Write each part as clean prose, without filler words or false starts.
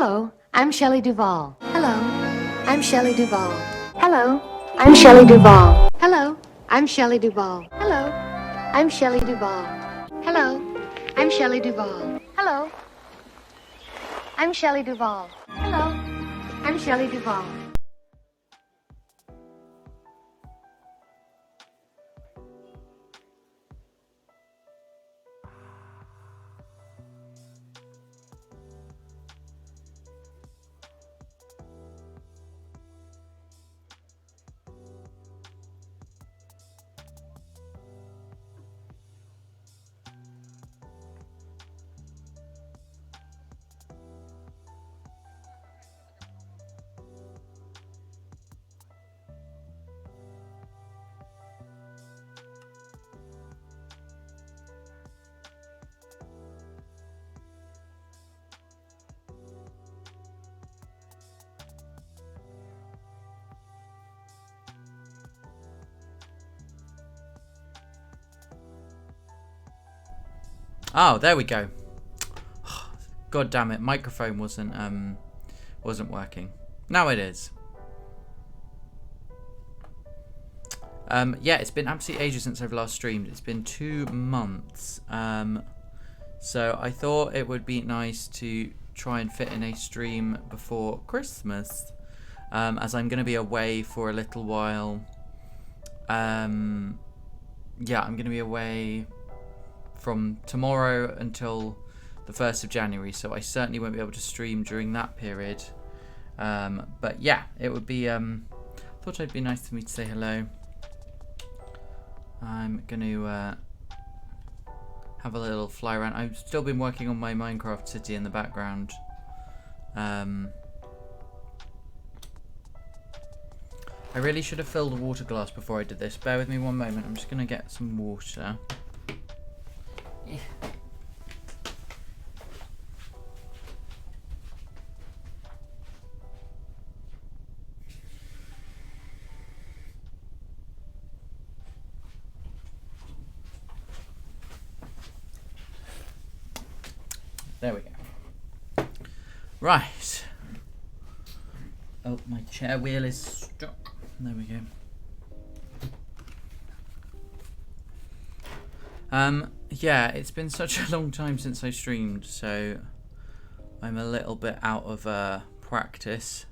Hello, I'm Shelley Duvall. Hello, I'm Shelley Duvall. Hello, I'm Shelley Duvall. Hello, I'm Shelley Duvall. Hello, I'm Shelley Duvall. Hello, I'm Shelley Duvall. Hello, I'm Shelley Duvall. Hello, I'm Shelley Duvall. Oh, there we go. God damn it, microphone wasn't working. Now it is. Yeah, it's been absolutely ages since I've last streamed. It's been 2 months. So I thought it would be nice to try and fit in a stream before Christmas, as I'm going to be away for a little while. Yeah, I'm going to be away from tomorrow until the 1st of January, so I certainly won't be able to stream during that period. But yeah, it would be, thought it'd be nice for me to say hello. I'm going to have a little fly around. I've still been working on my Minecraft city in the background. I really should have filled a water glass before I did this. Bear with me one moment. I'm just going to get some water. Yeah. There we go. Right. Oh, my chair wheel is stuck. There we go. Yeah, it's been such a long time since I streamed, so I'm a little bit out of practice.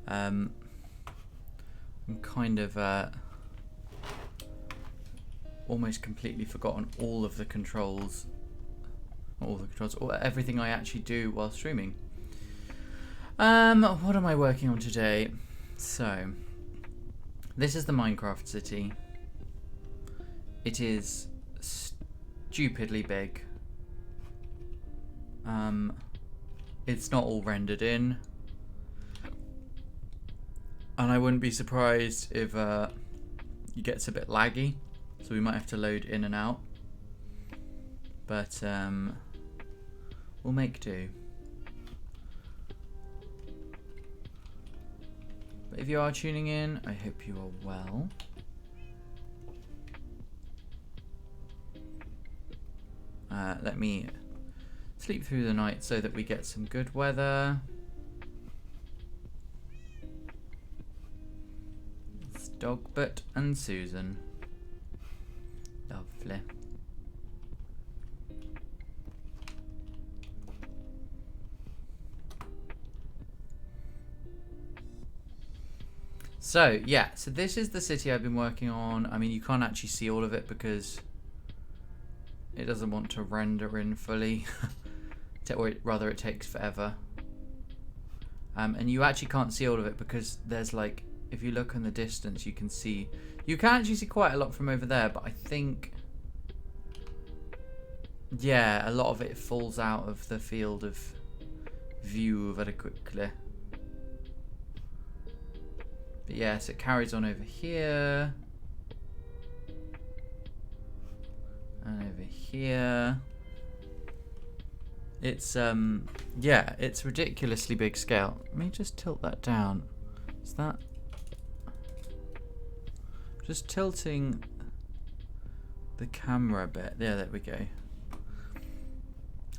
I'm kind of almost completely forgotten all of the controls. Or everything I actually do while streaming. What am I working on today? So, this is the Minecraft city. It is stupidly big. It's not all rendered in. And I wouldn't be surprised if it gets a bit laggy. So we might have to load in and out. But, we'll make do. But if you are tuning in, I hope you are well. Let me sleep through the night so that we get some good weather. It's Dogbert and Susan. Lovely. So, yeah, so this is the city I've been working on. I mean, you can't actually see all of it because it doesn't want to render in fully. Or rather, it takes forever. And you actually can't see all of it because there's like, if you look in the distance, you can actually see quite a lot from over there, but I think, yeah, a lot of it falls out of the field of view very quickly. But yes, it carries on over here. And over here. It's, yeah, it's ridiculously big scale. Let me just tilt that down. Is that... Just tilting the camera a bit. Yeah, there we go.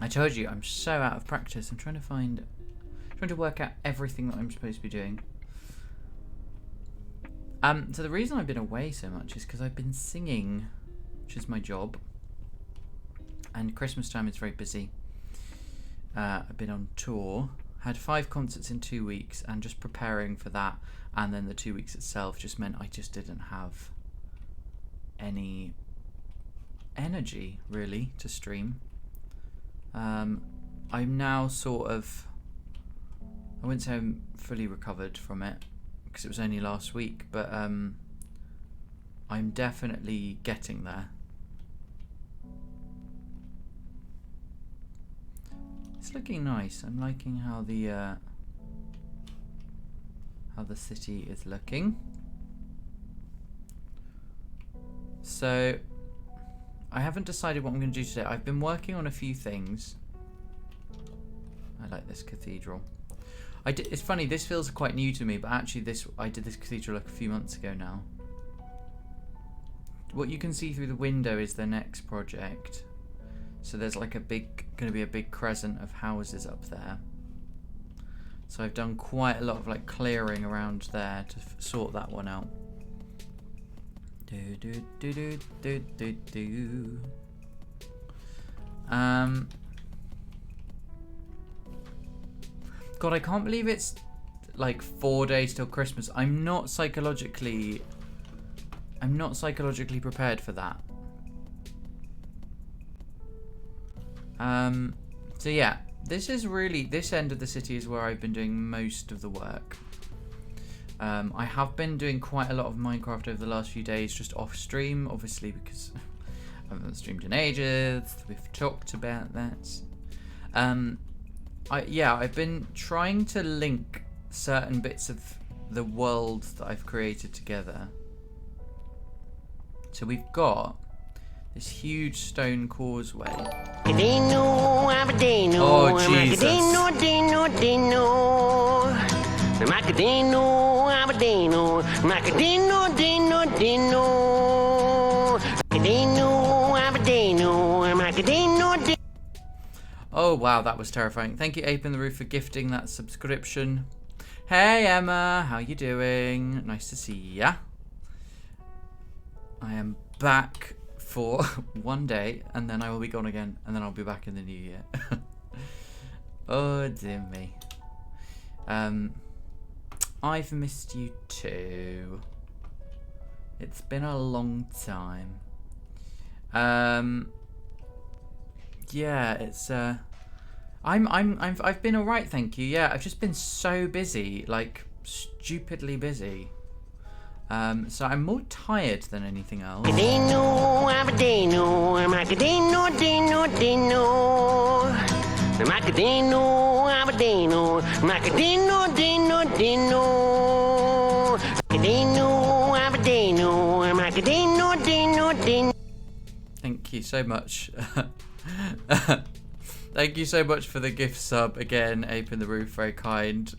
I told you, I'm so out of practice. I'm trying to find Trying to work out everything that I'm supposed to be doing. So the reason I've been away so much is because I've been singing, which is my job. And Christmas time is very busy. I've been on tour. Had 5 concerts in 2 weeks, and just preparing for that and then the 2 weeks itself just meant I just didn't have any energy really to stream. I'm now sort of, I wouldn't say I'm fully recovered from it because it was only last week, but I'm definitely getting there. It's looking nice. I'm liking how the city is looking. So I haven't decided what I'm going to do today. I've been working on a few things. I like this cathedral. It's funny, this feels quite new to me, but actually I did this cathedral like a few months ago now. What you can see through the window is the next project. So there's like going to be a big crescent of houses up there. So I've done quite a lot of like clearing around there to sort that one out. God, I can't believe it's like 4 days till Christmas. I'm not psychologically prepared for that. So yeah, this end of the city is where I've been doing most of the work. I have been doing quite a lot of Minecraft over the last few days, just off stream, obviously, because I haven't streamed in ages. We've talked about that. I've been trying to link certain bits of the world that I've created together. So we've got this huge stone causeway. Oh, Jesus. Oh, wow, that was terrifying. Thank you, Ape in the Roof, for gifting that subscription. Hey, Emma, how you doing? Nice to see ya. I am back for 1 day, and then I will be gone again, and then I'll be back in the new year. Oh, dear me. I've missed you too. It's been a long time. Yeah, it's I've been alright, thank you. Yeah, I've just been so busy, like stupidly busy. So I'm more tired than anything else. Thank you so much. Thank you so much for the gift sub again, Ape in the Roof, very kind.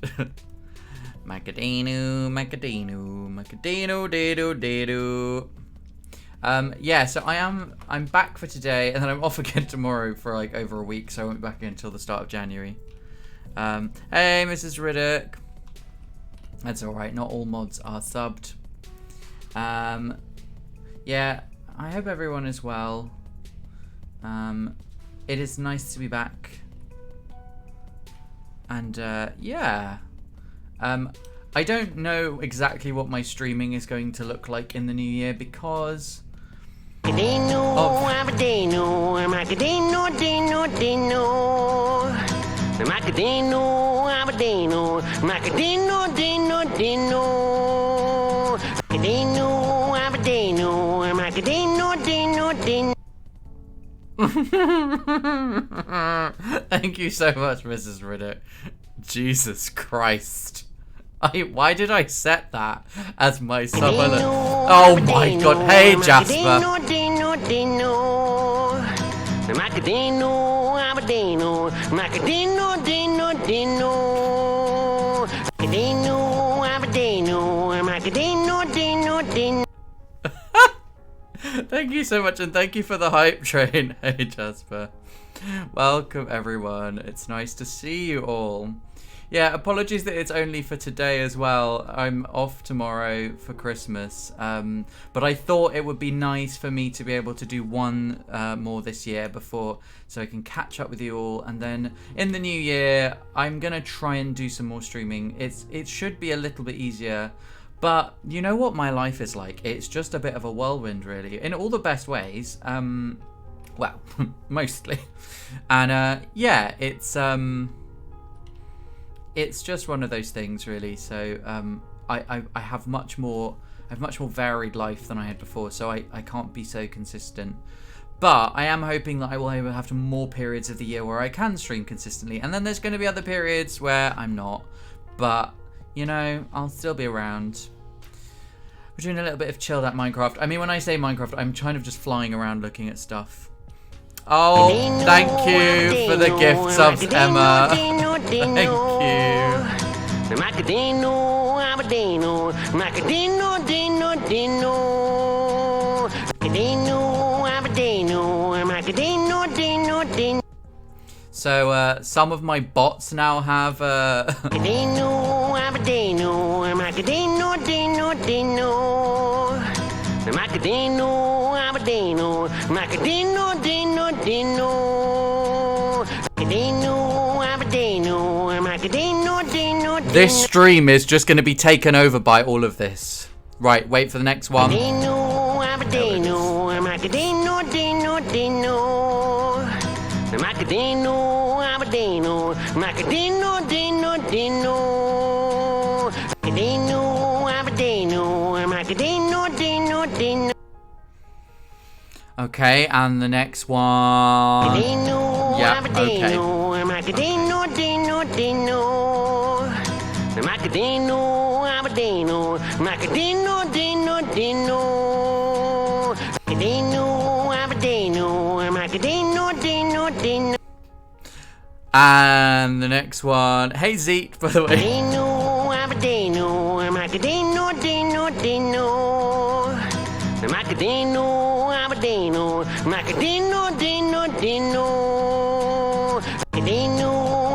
Macadenu, Macadenu, Macadenu, dedo, dedo. Yeah, so I'm back for today, and then I'm off again tomorrow for like over a week, so I won't be back again until the start of January. Hey, Mrs. Riddick. That's alright, not all mods are subbed. Yeah, I hope everyone is well. It is nice to be back. And, yeah. I don't know exactly what my streaming is going to look like in the new year because Thank you so much, Mrs. Riddick. Jesus Christ. Why did I set that as my sub alert? Oh my god. Hey, Jasper. Thank you so much, and thank you for the hype train. Hey, Jasper. Welcome, everyone. It's nice to see you all. Yeah, apologies that it's only for today as well. I'm off tomorrow for Christmas. But I thought it would be nice for me to be able to do one more this year before, so I can catch up with you all. And then in the new year, I'm going to try and do some more streaming. It should be a little bit easier. But you know what my life is like? It's just a bit of a whirlwind, really, in all the best ways. Well, mostly. And yeah, it's just one of those things, really. So I have much more varied life than I had before, so I can't be so consistent. But I am hoping that I will have more periods of the year where I can stream consistently, and then there's going to be other periods where I'm not. But you know, I'll still be around. We're doing a little bit of chilled out Minecraft. I mean, when I say Minecraft, I'm kind of just flying around looking at stuff. Oh, thank you for the gift subs, Emma. Thank you. Macadenu, Abadenu, Macadenu, Dino, Dino. Macadenu, Abadenu, Macadenu, Dino, Dino. So, some of my bots now have, Macadenu, Abadenu, Macadenu, Dino, Dino. Macadenu, Abadenu, Macadenu, Dino, Dino. Macadenu, Abadenu, Macadenu, Dino, Dino. This stream is just going to be taken over by all of this. Right, wait for the next one. Macadenu, Abadenu, Macadenu, Dino, Dino. Macadenu, Abadenu, Macadenu, Dino, Dino. Macadenu, Abadenu, Macadenu, Dino, Dino. Okay, and the next one. Yeah, okay. Macadenu, Dino, Dino. Macadenu, Abadenu, Macadenu, Dino, Dino. Macadenu, Abadenu, Macadenu, Dino, Dino. And the next one. Hey, Zeke, by the way. Macadenu, Abadenu, Macadenu, Dino, Dino. Macadenu, Abadenu, Macadenu, Dino, Dino. Macadenu,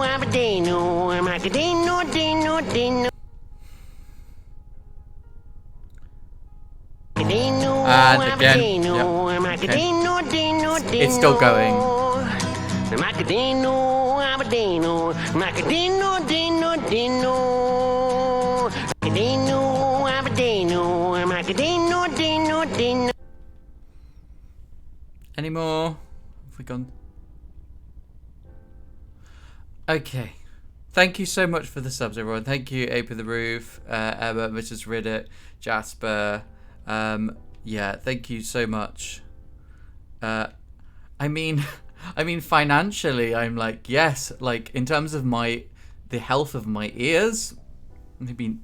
Abadenu, Macadenu, Dino, Dino. And again, yep, okay. It's still going. Macadenu, Abadenu, Macadenu, Dino, Dino. Macadenu, Abadenu, Macadenu, Dino, Dino. Any more? Have we gone? Okay. Thank you so much for the subs, everyone. Thank you, Ape of the Roof, Emma, Mrs. Riddit, Jasper. Yeah, thank you so much. I mean, financially, I'm like, yes, like in terms of the health of my ears, maybe.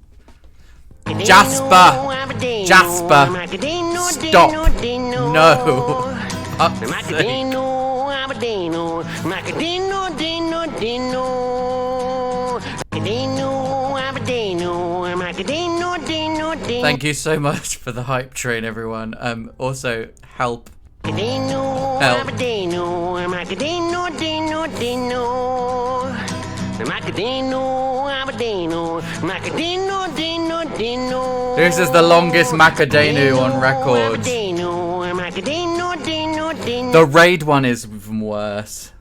Jasper, stop. No. Thank you so much for the hype train, everyone. Also, help. Help. This is the longest Macadenu on record. The raid one is even worse.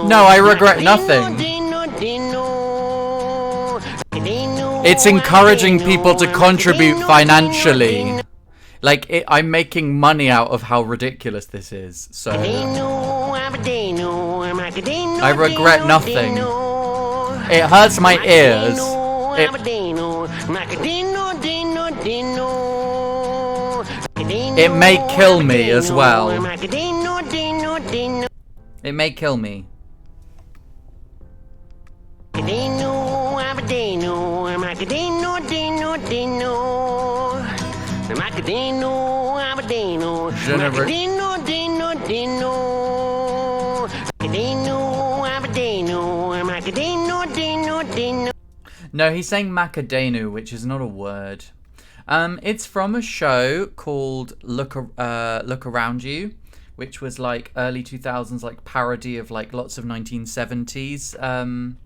No, I regret nothing. It's encouraging people to contribute financially. Like, I'm making money out of how ridiculous this is, so I regret nothing. It hurts my ears. It may kill me as well. It may kill me. No, he's saying Macadenu, which is not a word. It's from a show called Look Around You, which was like early 2000s, like parody of like lots of 1970s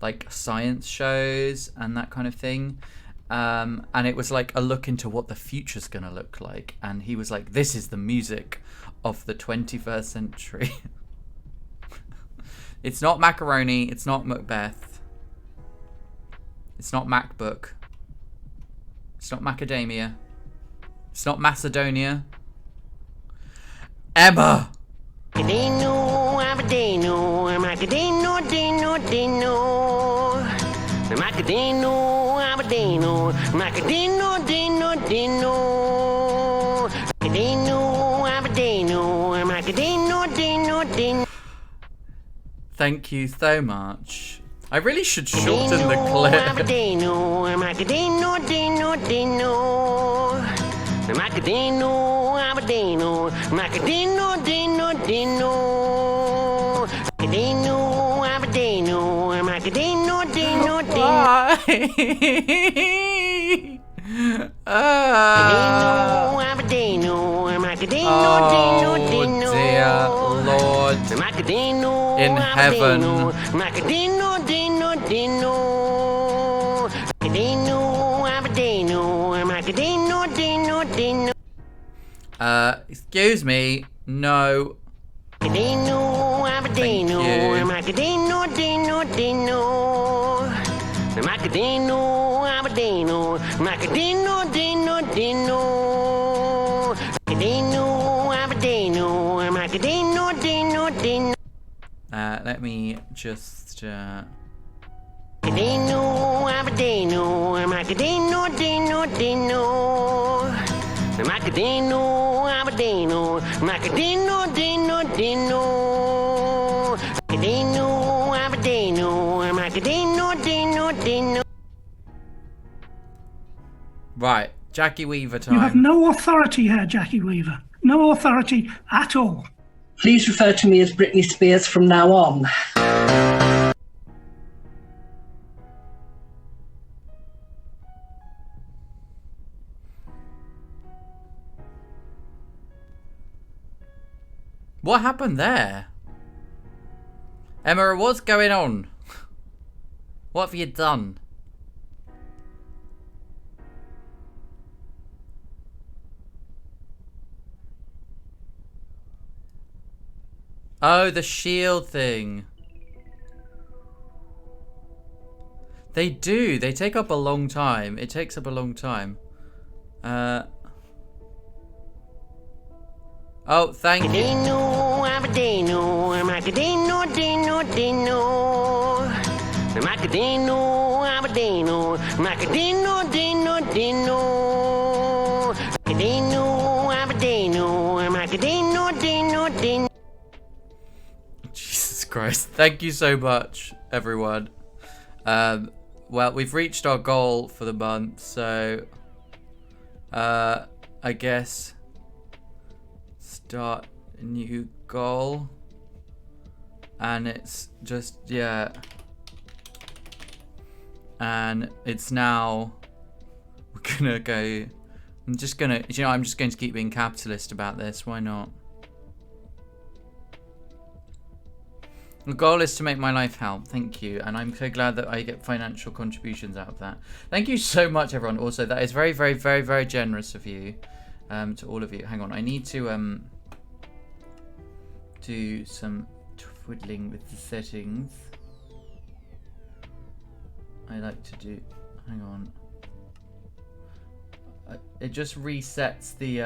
like science shows and that kind of thing. And it was like a look into what the future's gonna look like. And he was like, this is the music of the 21st century. It's not Macaroni, it's not Macbeth, it's not MacBook, it's not Macadamia, it's not Macedonia. Emma! Macadenu, Macadenu, Macadenu, Denu, Denu. Macadenu, Macadenu, Macadenu, Denu, Denu. Macadenu, Macadenu, Macadenu, Denu, Denu. Thank you so much. I really should shorten the clip. Macadenu, Macadenu, Denu, Denu. Macadenu, Macadenu, Macadenu, Denu, Denu. Macadenu, Macadenu, Macadenu, Denu, Denu. Why? Macadenu, Macadenu, Oh Denu, Denu. dear Lord Macadenu, in heaven. Macadenu, Denu, Denu. Macadenu, Macadenu, Macadenu, Denu, Denu. Excuse me. No. Macadenu, Macadenu, Thank you. Macadenu, Denu, Denu. Macadenu, Macadenu, Macadenu, Denu, Denu. Macadenu, Macadenu, Macadenu, Denu, Denu. Let me just Macadenu, Macadenu, Macadenu, Denu, Denu. Macadenu, Macadenu, Macadenu, Denu, Denu. Macadenu, Macadenu, Macadenu, Denu, Denu. right. Jackie Weaver time. You have no authority here, Jackie Weaver. No authority at all. Please refer to me as Britney Spears from now on. What happened there? Emma, what's going on? What have you done? Oh, the shield thing. They do. They take up a long time. It takes up a long time. Oh, thank you. Macadenu, Macadenu, Macadenu, Denu, Denu. Macadenu, Macadenu, Macadenu, Denu, Denu. Macadenu, Macadenu, Macadenu, Denu, Denu. Jesus Christ. Thank you so much, everyone. Well, we've reached our goal for the month, so I guess start a new goal. And it's just, yeah. And it's now, we're gonna go, I'm just going to keep being capitalist about this. Why not? The goal is to make my life help. Thank you. And I'm so glad that I get financial contributions out of that. Thank you so much, everyone. Also, that is very, very, very, very generous of you. To all of you. Hang on. I need to do some twiddling with the settings. I like to do... Hang on. It just resets the...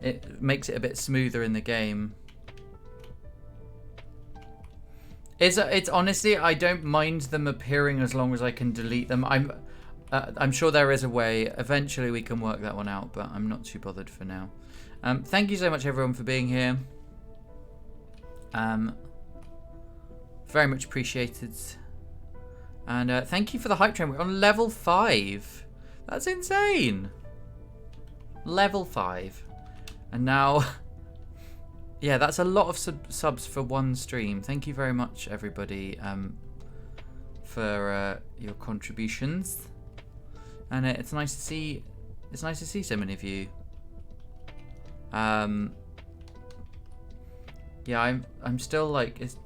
It makes it a bit smoother in the game. It's honestly, I don't mind them appearing as long as I can delete them. I'm sure there is a way. Eventually we can work that one out, but I'm not too bothered for now. Thank you so much, everyone, for being here. Very much appreciated. And thank you for the hype train. We're on level 5. That's insane. Level 5. And now... Yeah, that's a lot of subs for one stream. Thank you very much, everybody, for your contributions. and it's nice to see. It's nice to see so many of you. Yeah, I'm still like it's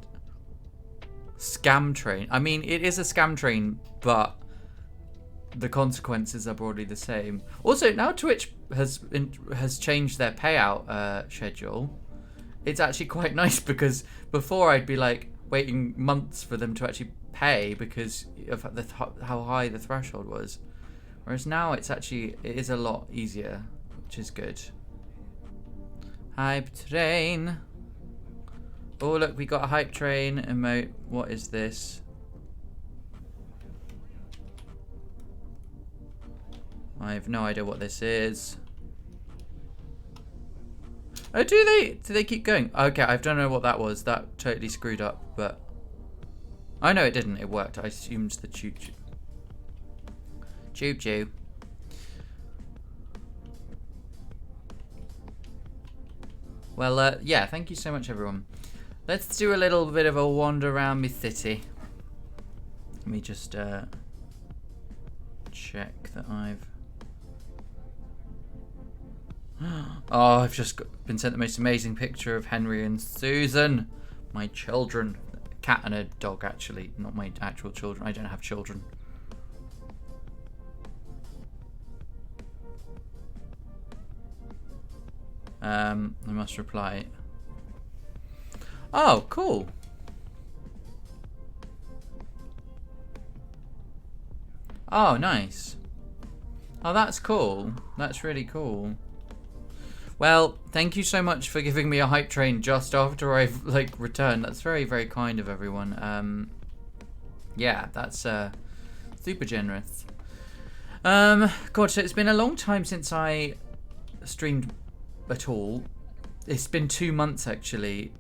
scam train. I mean, it is a scam train, but the consequences are broadly the same. Also, now Twitch has changed their payout schedule. It's actually quite nice because before I'd be like waiting months for them to actually pay because of how high the threshold was, whereas now it is a lot easier, which is good. Hype train. Oh look, we got a hype train emote. What is this? I have no idea what this is. Oh, do they keep going? Okay, I don't know what that was. That totally screwed up, but oh no, it didn't. It worked. I assumed the choo. Well, yeah, thank you so much, everyone. Let's do a little bit of a wander around my city. Let me just check that I've... Oh, I've just been sent the most amazing picture of Henry and Susan, my children. A cat and a dog, actually, not my actual children. I don't have children. I must reply. Oh, cool. Oh, nice. Oh, that's cool. That's really cool. Well, thank you so much for giving me a hype train just after I've like returned. That's very, very kind of everyone. Yeah, that's super generous. God, so it's been a long time since I streamed at all. It's been 2 months actually,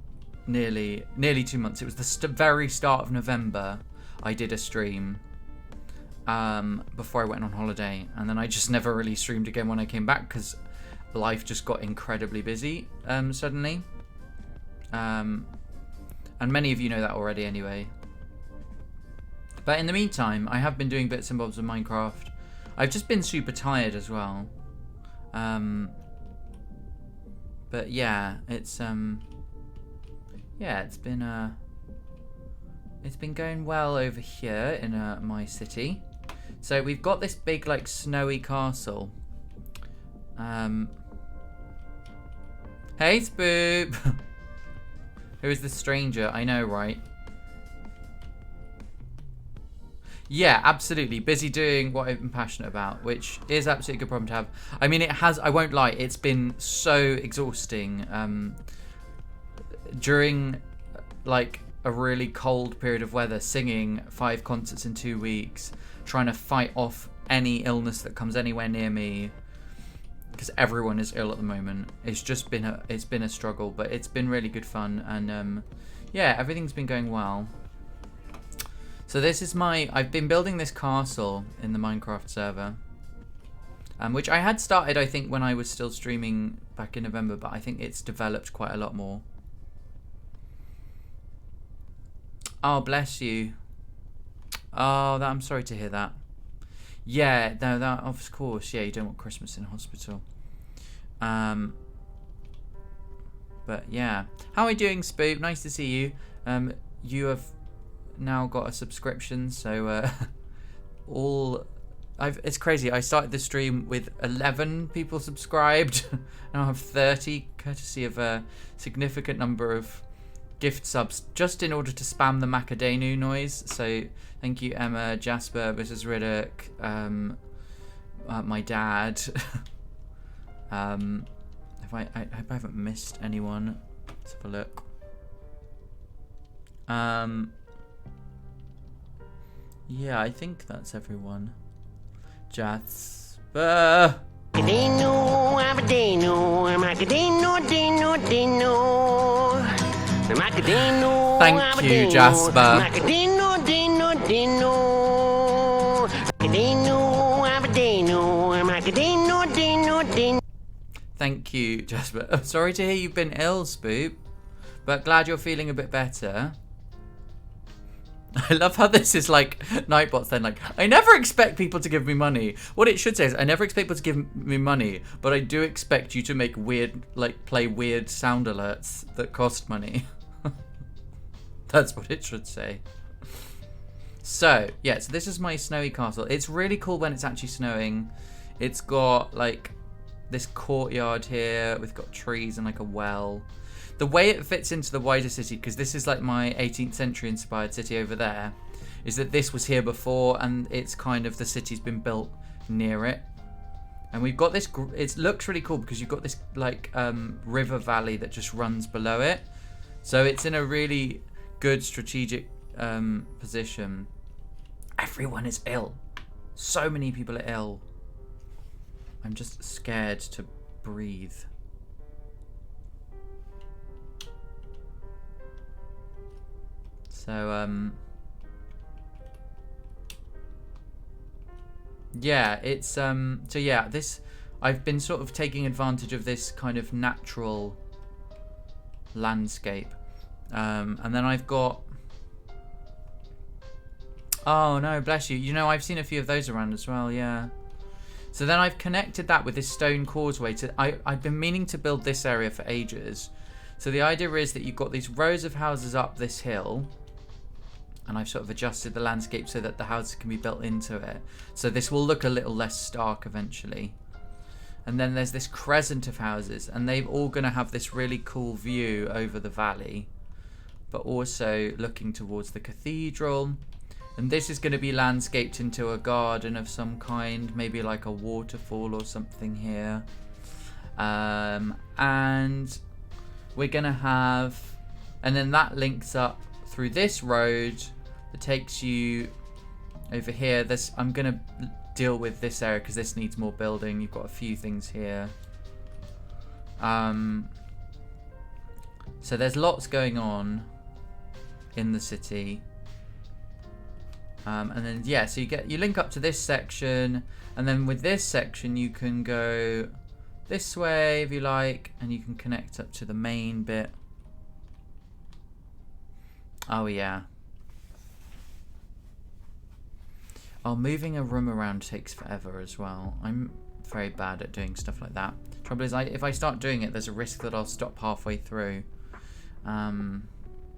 nearly 2 months. It was the very start of November. I did a stream before I went on holiday, and then I just never really streamed again when I came back because life just got incredibly busy suddenly. And many of you know that already anyway. But in the meantime, I have been doing bits and bobs of Minecraft. I've just been super tired as well. But yeah, it's been going well over here in my city. So we've got this big like snowy castle. Hey Spoop! Who is this stranger? I know, right? Yeah, absolutely. Busy doing what I'm passionate about, which is absolutely a good problem to have. I mean, I won't lie, it's been so exhausting. During, like, a really cold period of weather, singing 5 concerts in 2 weeks, trying to fight off any illness that comes anywhere near me, because everyone is ill at the moment. It's just been a struggle, but it's been really good fun, and yeah, everything's been going well. So this is I've been building this castle in the Minecraft server, which I had started, I think, when I was still streaming back in November, but I think it's developed quite a lot more. Oh, bless you. Oh, I'm sorry to hear that. Yeah, no, that of course. Yeah, you don't want Christmas in hospital. But yeah, how are you doing, Spoop? Nice to see you. You have now got a subscription, so it's crazy. I started the stream with 11 people subscribed. Now I have 30, courtesy of a significant number of gift subs, just in order to spam the Macadenu noise. So thank you, Emma, Jasper, Mrs. Riddick, my dad. I hope I haven't missed anyone. Let's have a look. Yeah, I think that's everyone. Jasper. Macadenu, Macadenu, Macadenu, Denu, Denu. Macadenu, Thank you, Jasper. Macadenu, Denu, Denu. Macadenu, Macadenu, Macadenu, Denu, Denu. Thank you, Jasper. I'm sorry to hear you've been ill, Spoop, but glad you're feeling a bit better. I love how this is like Nightbot's then like, I never expect people to give me money. What it should say is, I never expect people to give me money, but I do expect you to make weird, like play weird sound alerts that cost money. That's what it should say. So, yeah, so this is my snowy castle. It's really cool when it's actually snowing. It's got like this courtyard here. We've got trees and like a well. The way it fits into the wider city, because this is like my 18th century inspired city over there, is that this was here before and it's kind of, the city's been built near it. And we've got this, it looks really cool because you've got this like river valley that just runs below it. So it's in a really good strategic position. Everyone is ill. So many people are ill. I'm just scared to breathe. So, yeah, it's, so yeah, this, I've been sort of taking advantage of this kind of natural landscape. And then I've got, oh no, bless you. You know, I've seen a few of those around as well, yeah. So then I've connected that with this stone causeway to, I've been meaning to build this area for ages. So the idea is that you've got these rows of houses up this hill, and I've sort of adjusted the landscape so that the houses can be built into it. So this will look a little less stark eventually. And then there's this crescent of houses, and they're all going to have this really cool view over the valley, but also looking towards the cathedral. And this is going to be landscaped into a garden of some kind, maybe like a waterfall or something here. And we're going to have, and then that links up through this road that takes you over here. This, I'm going to deal with this area because this needs more building. You've got a few things here. So there's lots going on in the city. And then, yeah, so you link up to this section, and then with this section you can go this way if you like, and you can connect up to the main bit. Oh yeah. Oh, moving a room around takes forever as well. I'm very bad at doing stuff like that. Trouble is, if I start doing it, there's a risk that I'll stop halfway through,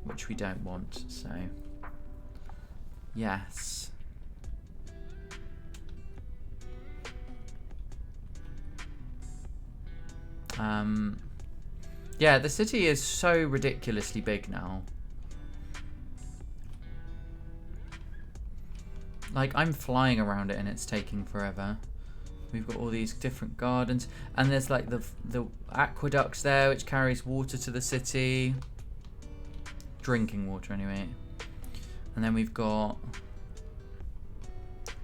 which we don't want. So, yes. Yeah, the city is so ridiculously big now. Like, I'm flying around it and it's taking forever. We've got all these different gardens, and there's like the aqueducts there which carries water to the city. Drinking water anyway. And then we've got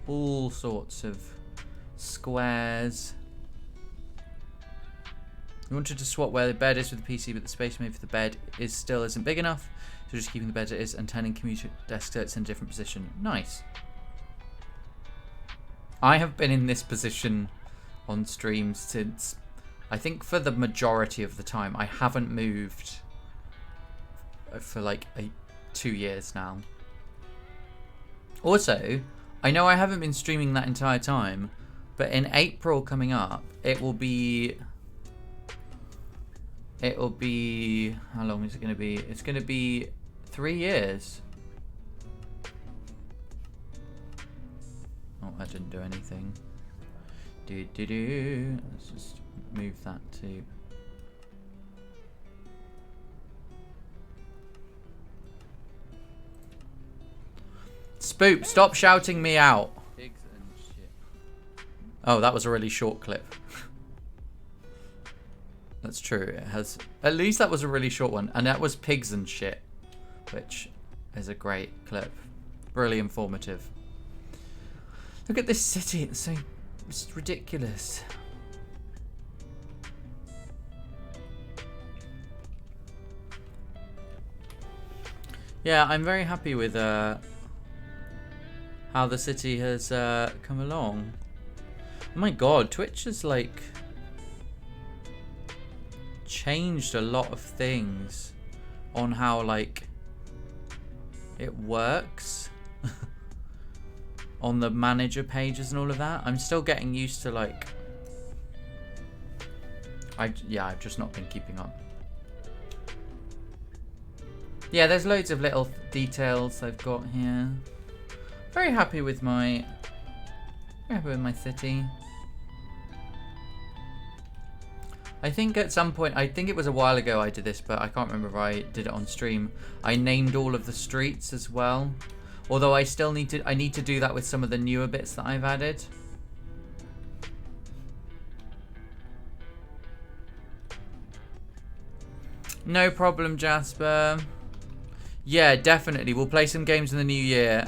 all sorts of squares. We wanted to swap where the bed is with the PC, but the space made for the bed still isn't big enough. So just keeping the bed as it is and turning computer desk so it's in a different position. Nice. I have been in this position on streams since, I think for the majority of the time. I haven't moved for like 2 years now. Also, I know I haven't been streaming that entire time, but in April coming up, it will be, how long is it going to be? It's going to be 3 years. Oh, I didn't do anything. Let's just move that to... Spoop, stop shouting me out. Pigs and shit. Oh, that was a really short clip. That's true. It has... At least that was a really short one. And that was pigs and shit, which is a great clip. Really informative. Look at this city. It's ridiculous. Yeah, I'm very happy with how the city has come along. Oh my god, Twitch has like changed a lot of things on how like it works on the manager pages and all of that. I'm still getting used to like... I've just not been keeping up. Yeah, there's loads of little details I've got here. Very happy with my city. I think at some point, I think it was a while ago I did this, but I can't remember if I did it on stream. I named all of the streets as well. Although I still need to do that with some of the newer bits that I've added. No problem, Jasper. Yeah, definitely. We'll play some games in the new year.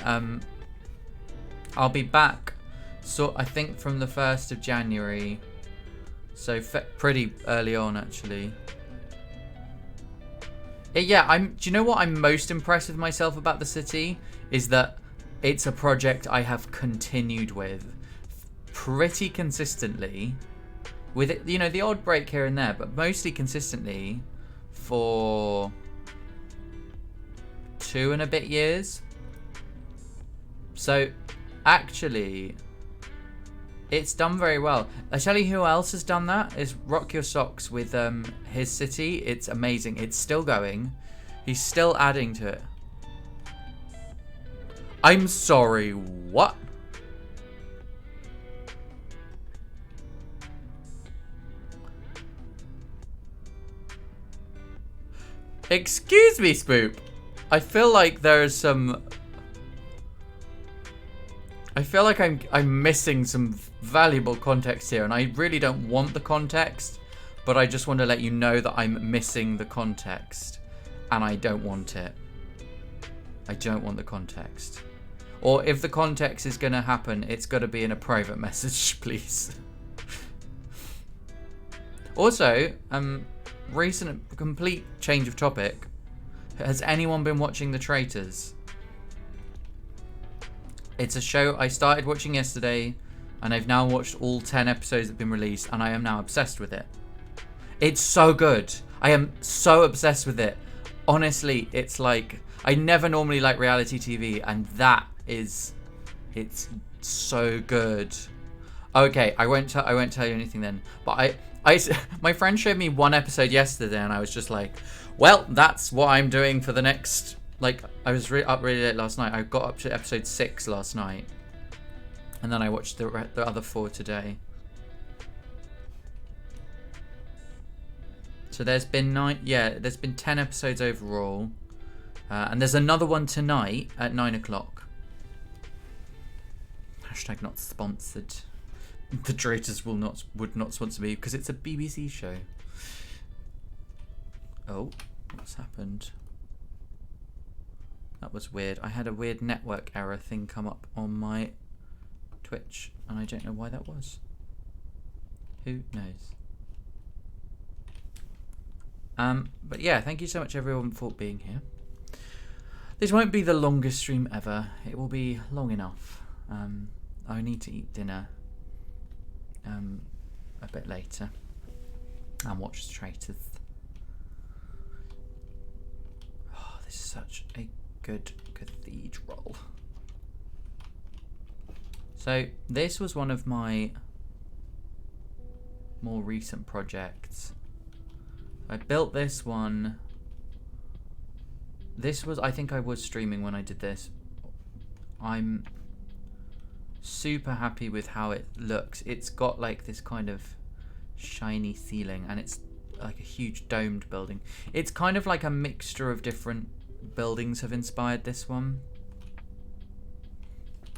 I'll be back, so I think from the 1st of January. So pretty early on, actually. Yeah, do you know what I'm most impressed with myself about the city? Is that it's a project I have continued with pretty consistently. With it, you know, the odd break here and there, but mostly consistently for 2 and a bit years. So actually, it's done very well. I tell you who else has done that is Rock Your Socks with his city. It's amazing. It's still going. He's still adding to it. I'm sorry, what? Excuse me, Spoop. I feel like there's some... I feel like I'm missing some valuable context here, and I really don't want the context, but I just want to let you know that I'm missing the context, and I don't want it. I don't want the context. Or if the context is going to happen, it's got to be in a private message, please. Also, recent complete change of topic. Has anyone been watching The Traitors? It's a show I started watching yesterday, and I've now watched all 10 episodes that have been released, and I am now obsessed with it. It's so good. I am so obsessed with it. Honestly, it's like... I never normally like reality TV, and that is... It's so good. Okay, I won't tell you anything then. But my friend showed me one episode yesterday, and I was just like, well, that's what I'm doing for the next... Like, I was up really late last night. I got up to episode 6 last night. And then I watched the other 4 today. So there's been 10 episodes overall. And there's another one tonight at 9 o'clock. Hashtag not sponsored. The Traitors would not sponsor me because it's a BBC show. Oh, what's happened? That was weird. I had a weird network error thing come up on my Twitch, and I don't know why that was. Who knows? But yeah, thank you so much everyone for being here. This won't be the longest stream ever. It will be long enough. I need to eat dinner a bit later and watch The Traitors. Oh, this is such a good cathedral. So this was one of my more recent projects. I built this one. This was, I think I was streaming when I did this. I'm super happy with how it looks. It's got like this kind of shiny ceiling, and it's like a huge domed building. It's kind of like a mixture of different buildings have inspired this one.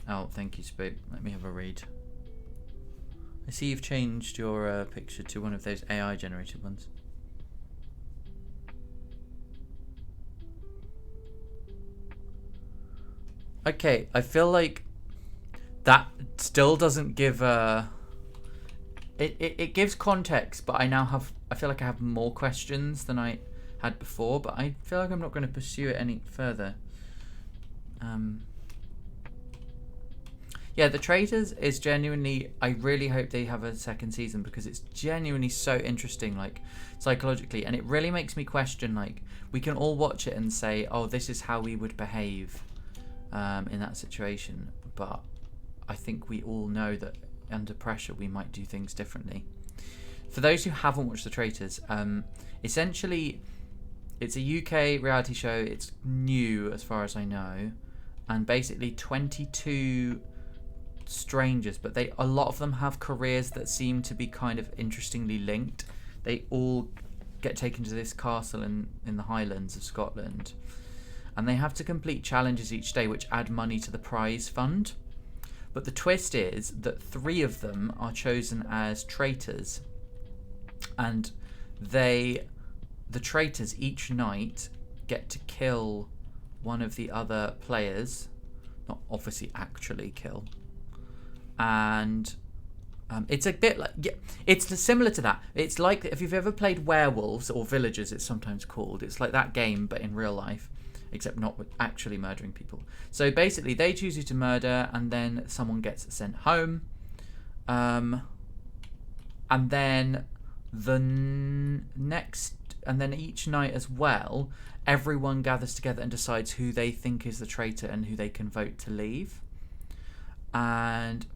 Oh, thank you, Spook. Let me have a read. I see you've changed your picture to one of those AI generated ones. Okay, I feel like that still doesn't give it gives context, but I feel like I have more questions than I had before, but I feel like I'm not going to pursue it any further. Yeah, The Traitors is genuinely, I really hope they have a second season because it's genuinely so interesting, like, psychologically, and it really makes me question, like, we can all watch it and say, oh, this is how we would behave in that situation, but I think we all know that under pressure we might do things differently. For those who haven't watched The Traitors, essentially, it's a UK reality show, it's new as far as I know, and basically 22 strangers, but a lot of them have careers that seem to be kind of interestingly linked. They all get taken to this castle in the Highlands of Scotland, and they have to complete challenges each day which add money to the prize fund. But the twist is that 3 of them are chosen as traitors, and the traitors each night get to kill one of the other players, not obviously actually kill. And it's a bit like, yeah, it's similar to that. It's like if you've ever played Werewolves, or Villagers it's sometimes called. It's like that game but in real life, except not with actually murdering people. So basically they choose you to murder, and then someone gets sent home, and then and then each night as well, everyone gathers together and decides who they think is the traitor and who they can vote to leave. And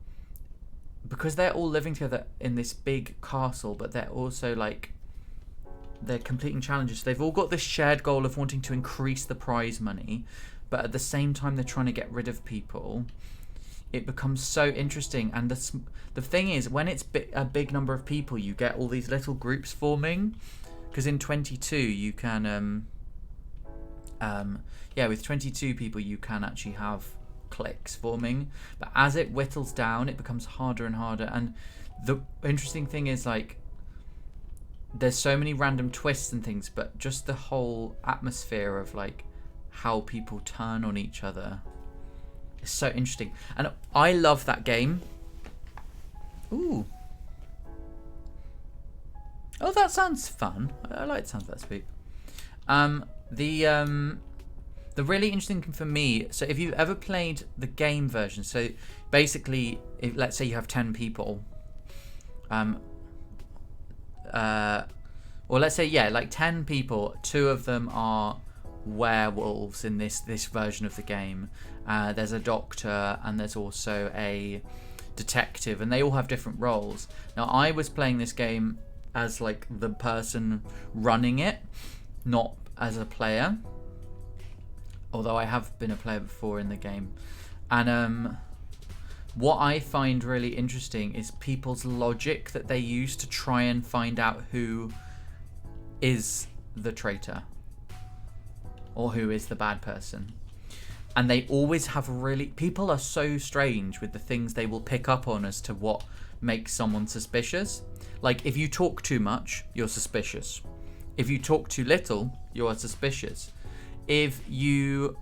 because they're all living together in this big castle, but they're also like, they're completing challenges. They've all got this shared goal of wanting to increase the prize money, but at the same time they're trying to get rid of people. It becomes so interesting. And the thing is, when it's a big number of people, you get all these little groups forming. Because in 22 you can, with 22 people you can actually have cliques forming. But as it whittles down, it becomes harder and harder. And the interesting thing is, like, there's so many random twists and things, but just the whole atmosphere of like how people turn on each other is so interesting. And I love that game. Ooh. Oh, that sounds fun. I like the sound of that spook. The really interesting thing for me, so if you've ever played the game version, so basically, if let's say you have 10 people, or let's say, yeah, like 10 people, 2 of them are werewolves in this version of the game. There's a doctor and there's also a detective, and they all have different roles. Now, I was playing this game as like the person running it, not as a player, although I have been a player before in the game. And what I find really interesting is people's logic that they use to try and find out who is the traitor or who is the bad person. And they always have people are so strange with the things they will pick up on as to what makes someone suspicious. Like, if you talk too much, you're suspicious. If you talk too little, you are suspicious. If you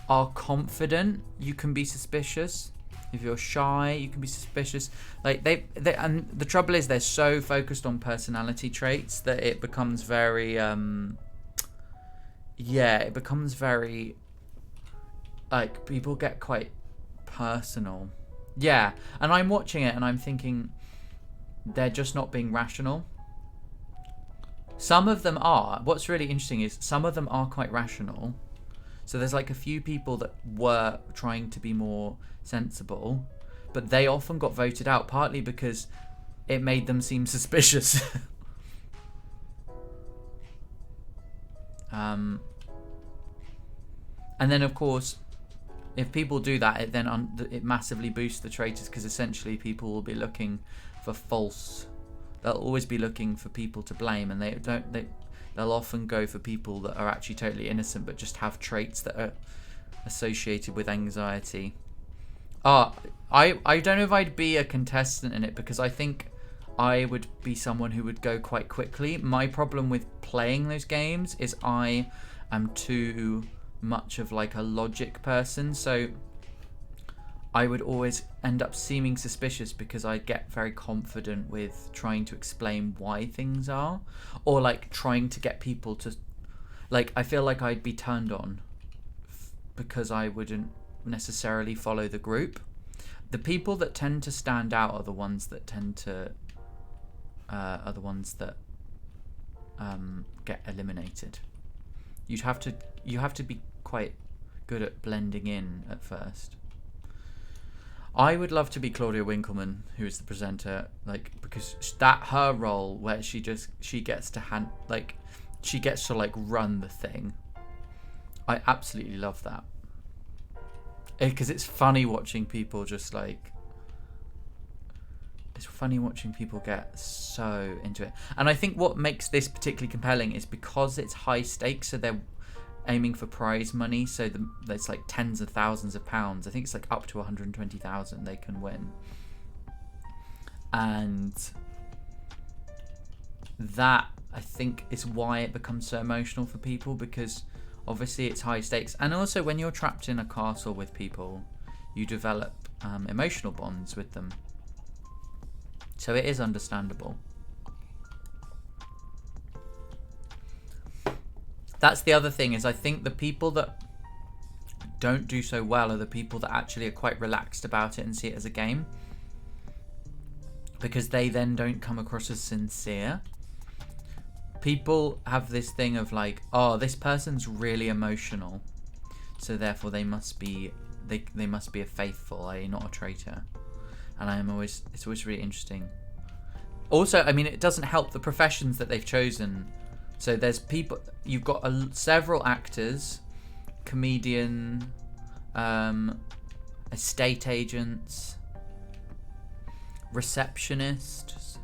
are confident, you can be suspicious. If you're shy, you can be suspicious. Like and the trouble is, they're so focused on personality traits that it becomes very, it becomes very, like, people get quite personal. Yeah, and I'm watching it and I'm thinking, they're just not being rational. Some of them are. What's really interesting is some of them are quite rational. So there's like a few people that were trying to be more sensible, but they often got voted out, partly because it made them seem suspicious. And then, of course, if people do that, it massively boosts the traitors, because essentially people will be looking for they'll always be looking for people to blame, and they'll often go for people that are actually totally innocent but just have traits that are associated with anxiety. I don't know if I'd be a contestant in it, because I think I would be someone who would go quite quickly. My problem with playing those games is I am too much of like a logic person, so I would always end up seeming suspicious because I get very confident with trying to explain why things are, or like trying to get people to, like, I feel like I'd be turned on because I wouldn't necessarily follow the group. the people that tend to stand out are the ones that get eliminated. You have to be quite good at blending in at first. I would love to be Claudia Winkleman, who is the presenter, like, because her role where she gets to run the thing. I absolutely love that. Because it's funny watching people just like... It's funny watching people get so into it. And I think what makes this particularly compelling is because it's high stakes, so they're aiming for prize money, so there's like tens of thousands of pounds. I think it's like up to 120,000 they can win. And that, I think, is why it becomes so emotional for people, because obviously it's high stakes. And also when you're trapped in a castle with people, you develop emotional bonds with them. So it is understandable. That's the other thing, is I think the people that don't do so well are the people that actually are quite relaxed about it and see it as a game. Because they then don't come across as sincere. People have this thing of like, oh, this person's really emotional, so therefore they must be a faithful, i.e. not a traitor. And it's always really interesting. Also, I mean, it doesn't help the professions that they've chosen. So there's people, you've got several actors, comedian, estate agents, receptionists,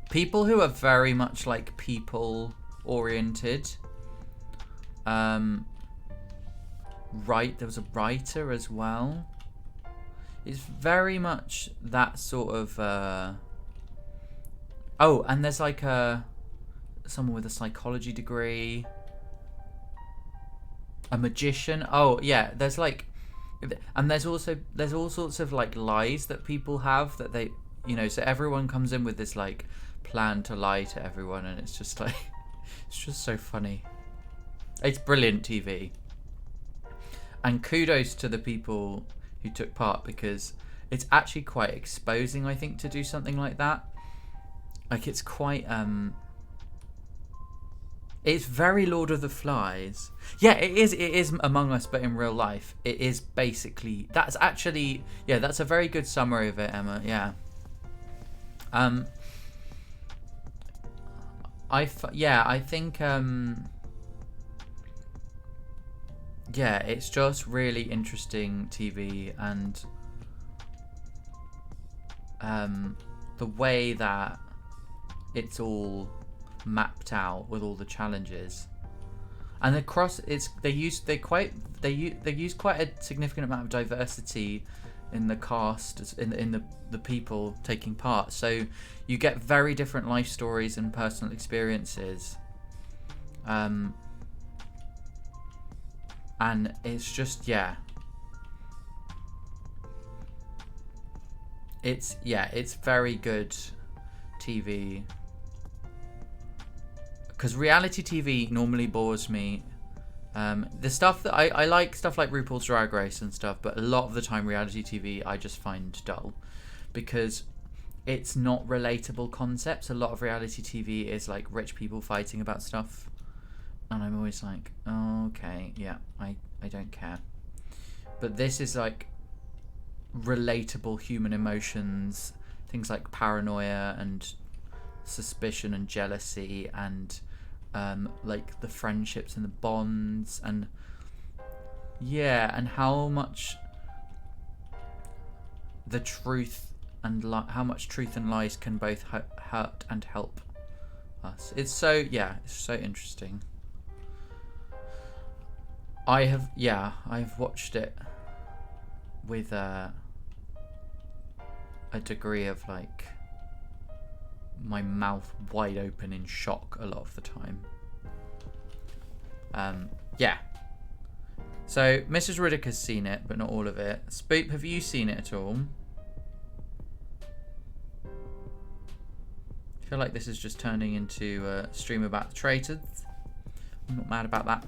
people who are very much like people oriented. There was a writer as well. It's very much that sort of oh, and there's like someone with a psychology degree, a magician. Oh yeah, there's like, and there's all sorts of like lies that people have that they, you know, so everyone comes in with this like plan to lie to everyone, and it's just like it's just so funny. It's brilliant TV. And kudos to the people who took part, because it's actually quite exposing, I think, to do something like that. Like, it's quite it's very Lord of the Flies. Yeah, it is Among Us, but in real life. It is basically, that's actually, yeah, that's a very good summary of it, Emma. Yeah. I think yeah, it's just really interesting TV, and the way that it's all mapped out with all the challenges, and they use quite a significant amount of diversity in the cast, in the people taking part, so you get very different life stories and personal experiences, and it's just, yeah, it's very good TV. Because reality TV normally bores me. The stuff that I like, stuff like RuPaul's Drag Race and stuff, but a lot of the time reality TV I just find dull, because it's not relatable concepts. A lot of reality TV is like rich people fighting about stuff, and I'm always like, oh, okay, yeah, I don't care. But this is like relatable human emotions, things like paranoia and suspicion and jealousy, and like the friendships and the bonds, and yeah, and how much the truth and how much truth and lies can both hurt and help us. It's so interesting. I've watched it with a degree of like my mouth wide open in shock a lot of the time. Yeah. So Mrs. Riddick has seen it, but not all of it. Spoop, have you seen it at all? I feel like this is just turning into a stream about the traitors. I'm not mad about that.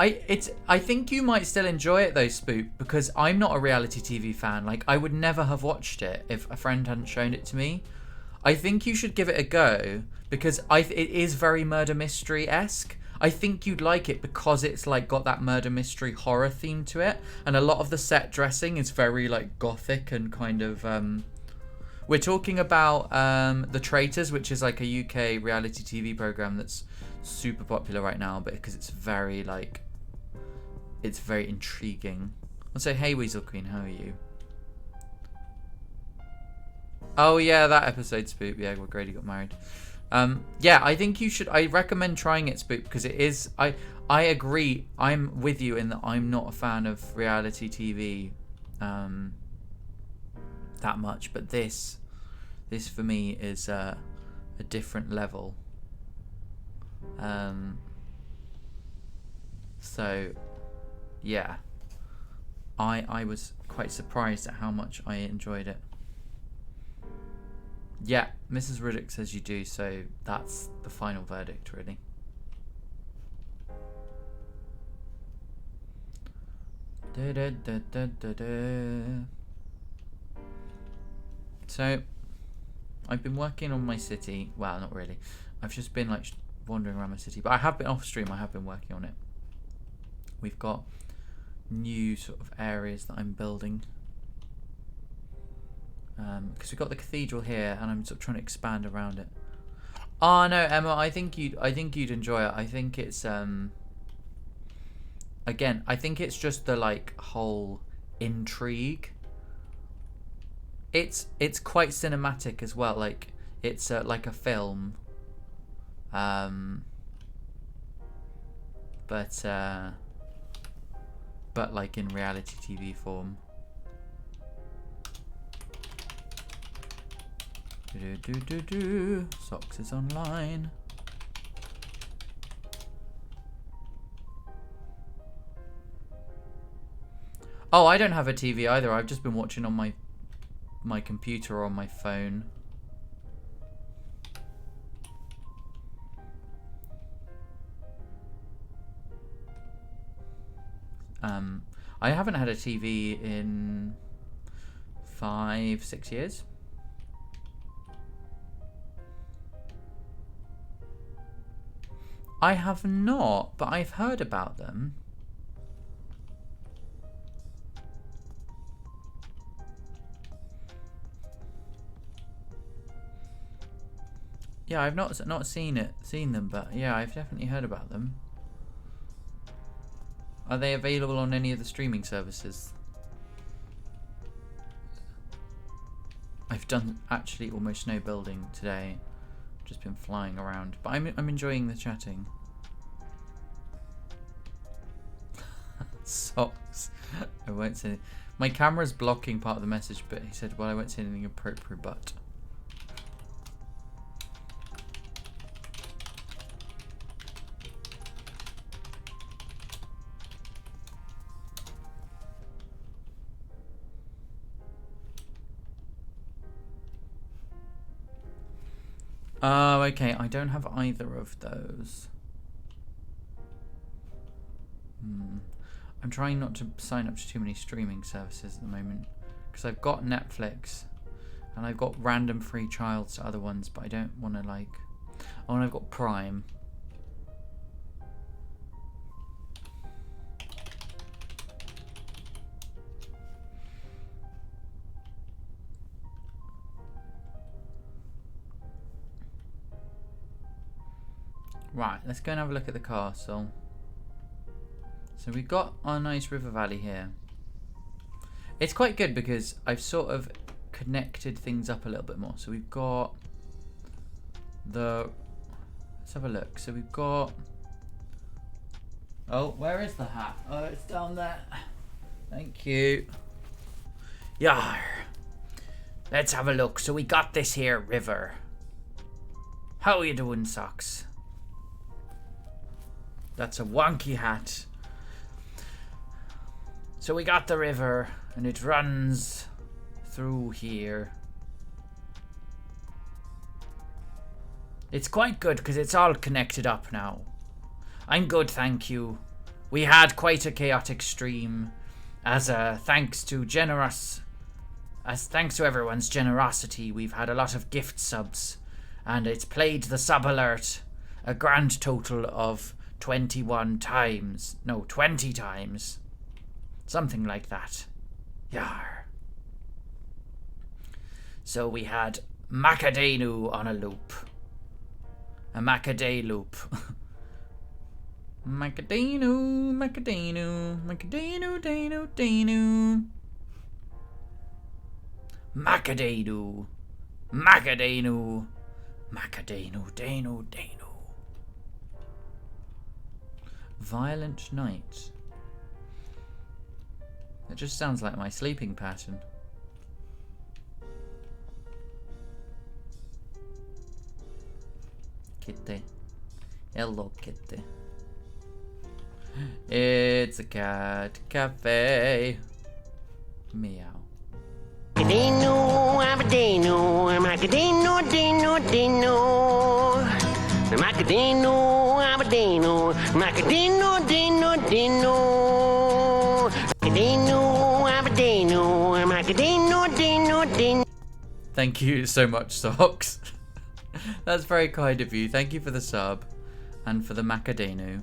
I think you might still enjoy it though, Spook, because I'm not a reality TV fan. Like, I would never have watched it if a friend hadn't shown it to me. I think you should give it a go because it is very murder mystery-esque. I think you'd like it because it's like got that murder mystery horror theme to it, and a lot of the set dressing is very like gothic and kind of. We're talking about The Traitors, which is like a UK reality TV program that's super popular right now, but because it's very like. It's very intriguing. I'll say, hey Weasel Queen, how are you? Oh yeah, that episode, Spook. Yeah, where Grady got married. Yeah, I think you should. I recommend trying it, Spook, because it is. I agree. I'm with you in that I'm not a fan of reality TV that much, but this for me is a different level. So. Yeah, I was quite surprised at how much I enjoyed it. Yeah, Mrs. Riddick says you do, so that's the final verdict, really. So, I've been working on my city. Well, not really. I've just been like wandering around my city, but I have been off stream. I have been working on it. We've got new sort of areas that I'm building because we've got the cathedral here and I'm sort of trying to expand around it. Oh no, Emma, I think you'd enjoy it. I think it's again, I think it's just the like whole intrigue. It's quite cinematic as well, like it's like a film, but like in reality TV form. Socks is online. Oh, I don't have a TV either. I've just been watching on my computer or on my phone. I haven't had a TV in 5-6 years. I have not, but I've heard about them. Yeah, I've not seen them, but yeah, I've definitely heard about them. Are they available on any of the streaming services? I've done actually almost no building today. Just been flying around, but I'm enjoying the chatting. Socks. I won't say. My camera's blocking part of the message, but he said, "Well, I won't say anything appropriate." But oh, okay. I don't have either of those. I'm trying not to sign up to too many streaming services at the moment because I've got Netflix and I've got random free trials to other ones, but I don't want to like. Oh, and I've got Prime. Right, let's go and have a look at the castle. So we've got our nice river valley here. It's quite good because I've sort of connected things up a little bit more. So we've got the... Let's have a look. So we've got... Oh, where is the hat? Oh, it's down there. Thank you. Yar. Let's have a look. So we got this here river. How are you doing, Socks? That's a wonky hat. So we got the river, and it runs through here. It's quite good, because it's all connected up now. I'm good, thank you. we had quite a chaotic stream. As thanks to everyone's generosity, we've had a lot of gift subs, and it's played the sub alert a grand total of 21 times. No, 20 times. Something like that. Yar. So we had Macadenu on a loop. A Macaday loop. Macadenu, Macadenu, Macadenu, Denu, Denu. Macadenu, Macadenu, Macadenu, Denu, Denu. Violent night. It just sounds like my sleeping pattern. Kitty. Hello, kitty. It's a cat cafe. Meow. Macadenu, Macadenu, Macadenu, Denu, Denu. Macadenu, Macadenu, Macadenu, Denu, Denu. Macadenu, Macadenu, Macadenu, Denu, Denu. Thank you so much, Socks. That's very kind of you. Thank you for the sub and for the Macadenu.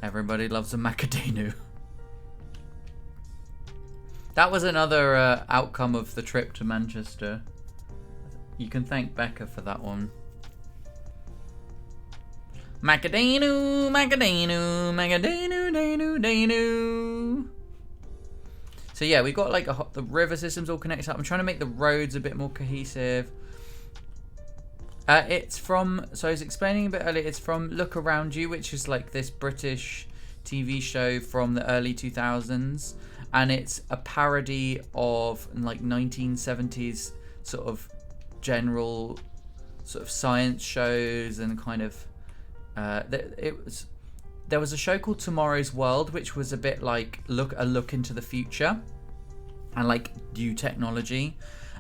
Everybody loves a Macadenu. That was another outcome of the trip to Manchester. You can thank Becca for that one. Macadenu, Macadenu, Macadenu, Denu, Denu. So yeah, we've got like the river systems all connected up. I'm trying to make the roads a bit more cohesive. It's from, so I was explaining a bit earlier, it's from Look Around You, which is like this British TV show from the early 2000s. And it's a parody of like 1970s sort of general sort of science shows and kind of, there was a show called Tomorrow's World, which was a bit like a look into the future and like new technology.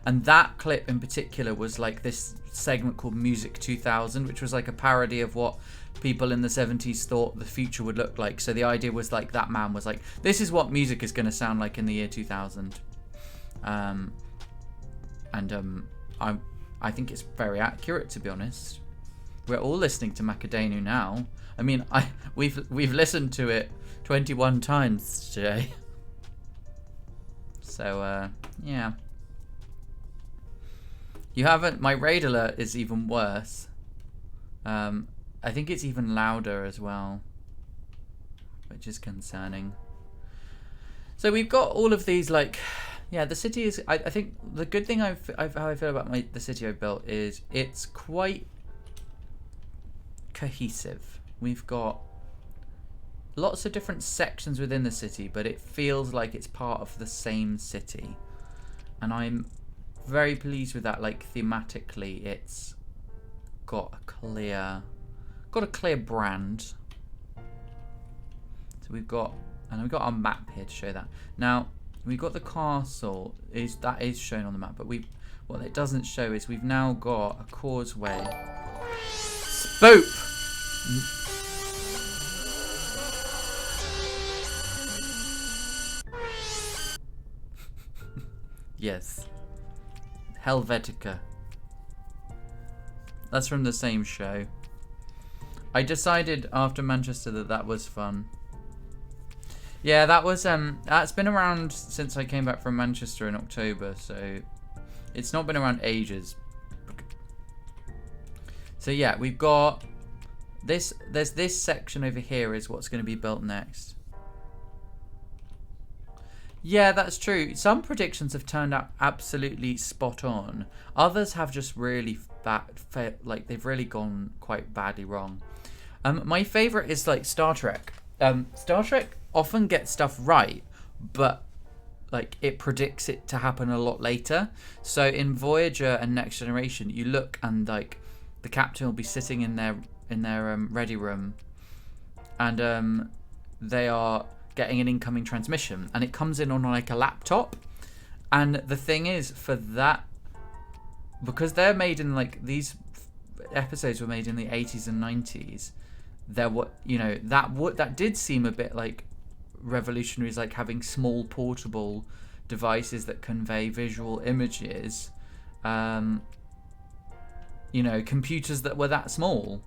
And that clip in particular was like this segment called Music 2000, which was like a parody of what people in the 70s thought the future would look like. So the idea was like that man was like, this is what music is going to sound like in the year 2000. I think it's very accurate, to be honest. We're all listening to Macadenu now. I mean, we've listened to it 21 times today. So yeah. You haven't. My raid alert is even worse. I think it's even louder as well, which is concerning. So we've got all of these, like, yeah, the city is. I think the good thing how I feel about the city I've built is it's quite cohesive. We've got lots of different sections within the city, but it feels like it's part of the same city, and I'm very pleased with that. Like thematically, it's got a clear brand. So we've got our map here to show that. Now we've got the castle that is shown on the map, but what it doesn't show is we've now got a causeway. Spoop. Yes. Helvetica. That's from the same show. I decided after Manchester that was fun. Yeah, that was that's been around since I came back from Manchester in October, so it's not been around ages. So yeah, we've got this. There's this section over here is what's going to be built next. Yeah, that's true. Some predictions have turned out absolutely spot on. Others have just really like they've really gone quite badly wrong. My favorite is like Star Trek. Star Trek often gets stuff right, but like it predicts it to happen a lot later. So in Voyager and Next Generation, you look and like the captain will be sitting in their ready room, and they are getting an incoming transmission, and it comes in on like a laptop. And the thing is, for that, because they're made in like these episodes were made in the 80s and 90s, there were, you know, that did seem a bit like revolutionaries, like having small portable devices that convey visual images. You know, computers that were that small,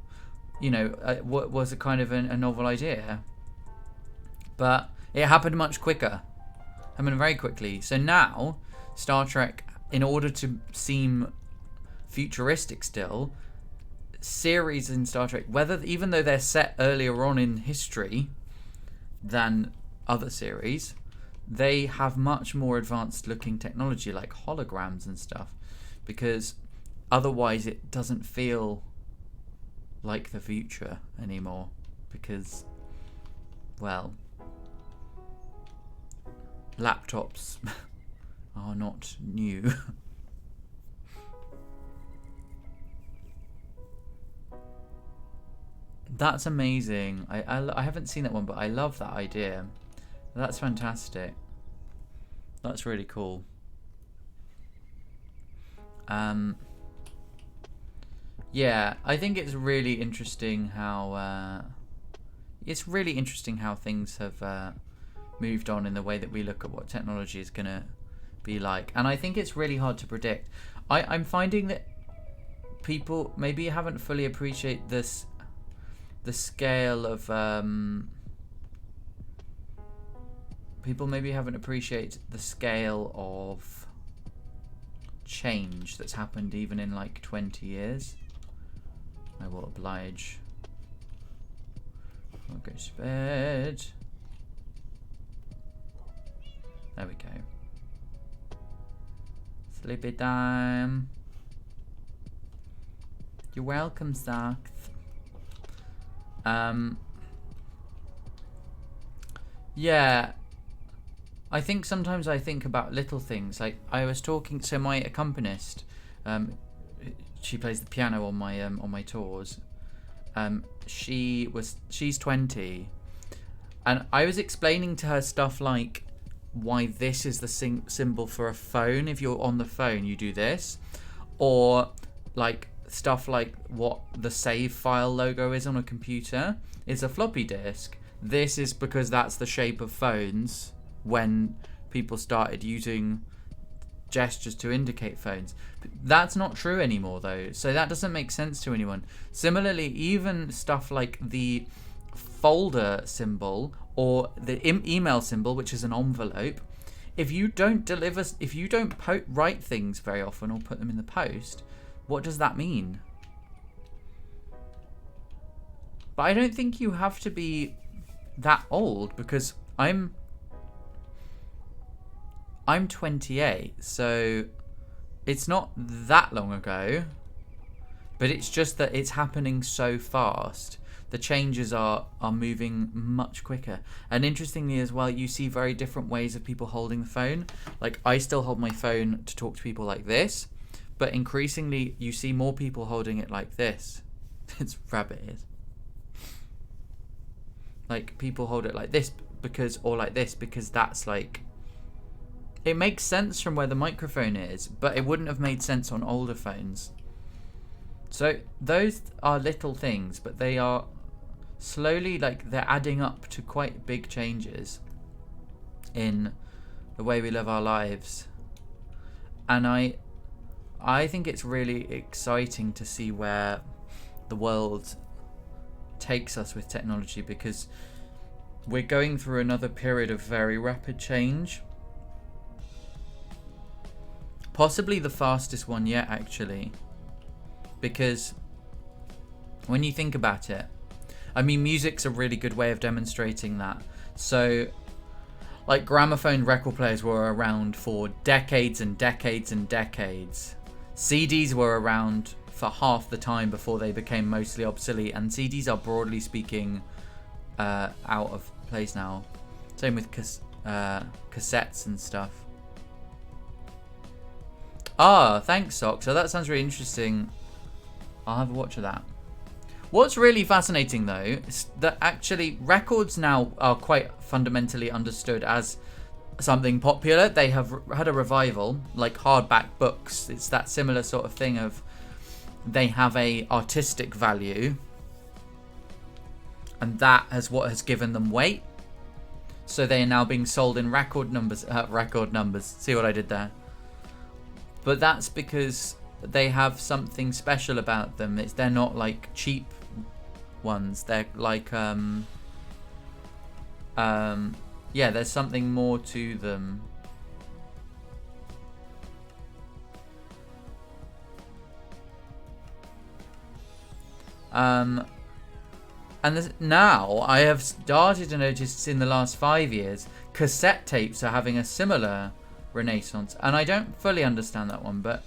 you know, was a kind of a novel idea. But it happened much quicker. Happened very quickly. So now, Star Trek, in order to seem futuristic still, series in Star Trek, even though they're set earlier on in history than other series, they have much more advanced looking technology like holograms and stuff, because otherwise it doesn't feel like the future anymore, because, well, laptops are not new. That's amazing. I haven't seen that one, but I love that idea. That's fantastic. That's really cool. Yeah, I think it's really interesting how things have moved on in the way that we look at what technology is gonna be like, and I think it's really hard to predict. I'm finding that people maybe haven't fully appreciated the scale of people maybe haven't appreciated the scale of change that's happened even in like 20 years. I will oblige. I'll go to bed. There we go. Sleepy time. You're welcome, Zach. Yeah, I think sometimes I think about little things. Like I was talking, so my accompanist, she plays the piano on my tours. She's 20, and I was explaining to her stuff like why this is the symbol for a phone. If you're on the phone, you do this, or like stuff like what the save file logo is on a computer is a floppy disk. This is because that's the shape of phones when people started using gestures to indicate phones. That's not true anymore though, so that doesn't make sense to anyone. Similarly, even stuff like the folder symbol or the email symbol, which is an envelope, if you don't write things very often or put them in the post, what does that mean? But I don't think you have to be that old, because I'm 28, so it's not that long ago, but it's just that it's happening so fast. The changes are moving much quicker. And interestingly as well, you see very different ways of people holding the phone. Like I still hold my phone to talk to people like this, but increasingly you see more people holding it like this. It's rabbit ears. Like people hold it like this or like this because that's like, it makes sense from where the microphone is, but it wouldn't have made sense on older phones. So those are little things, but they are slowly, like, they're adding up to quite big changes in the way we live our lives. And I think it's really exciting to see where the world takes us with technology, because we're going through another period of very rapid change. Possibly the fastest one yet, actually. Because when you think about it, I mean, music's a really good way of demonstrating that. So, like, gramophone record players were around for decades and decades and decades. CDs were around for half the time before they became mostly obsolete, and CDs are broadly speaking out of place now. Same with cassettes and stuff. Ah, thanks, Sock. So that sounds really interesting. I'll have a watch of that. What's really fascinating, though, is that actually records now are quite fundamentally understood as something popular. They have had a revival, like hardback books. It's that similar sort of thing of they have a artistic value. and that has what has given them weight. So they are now being sold in record numbers. See what I did there? But that's because they have something special about them. They're not like cheap ones. They're like yeah, there's something more to them. And now I have started to notice in the last 5 years, cassette tapes are having a similar renaissance. And I don't fully understand that one, but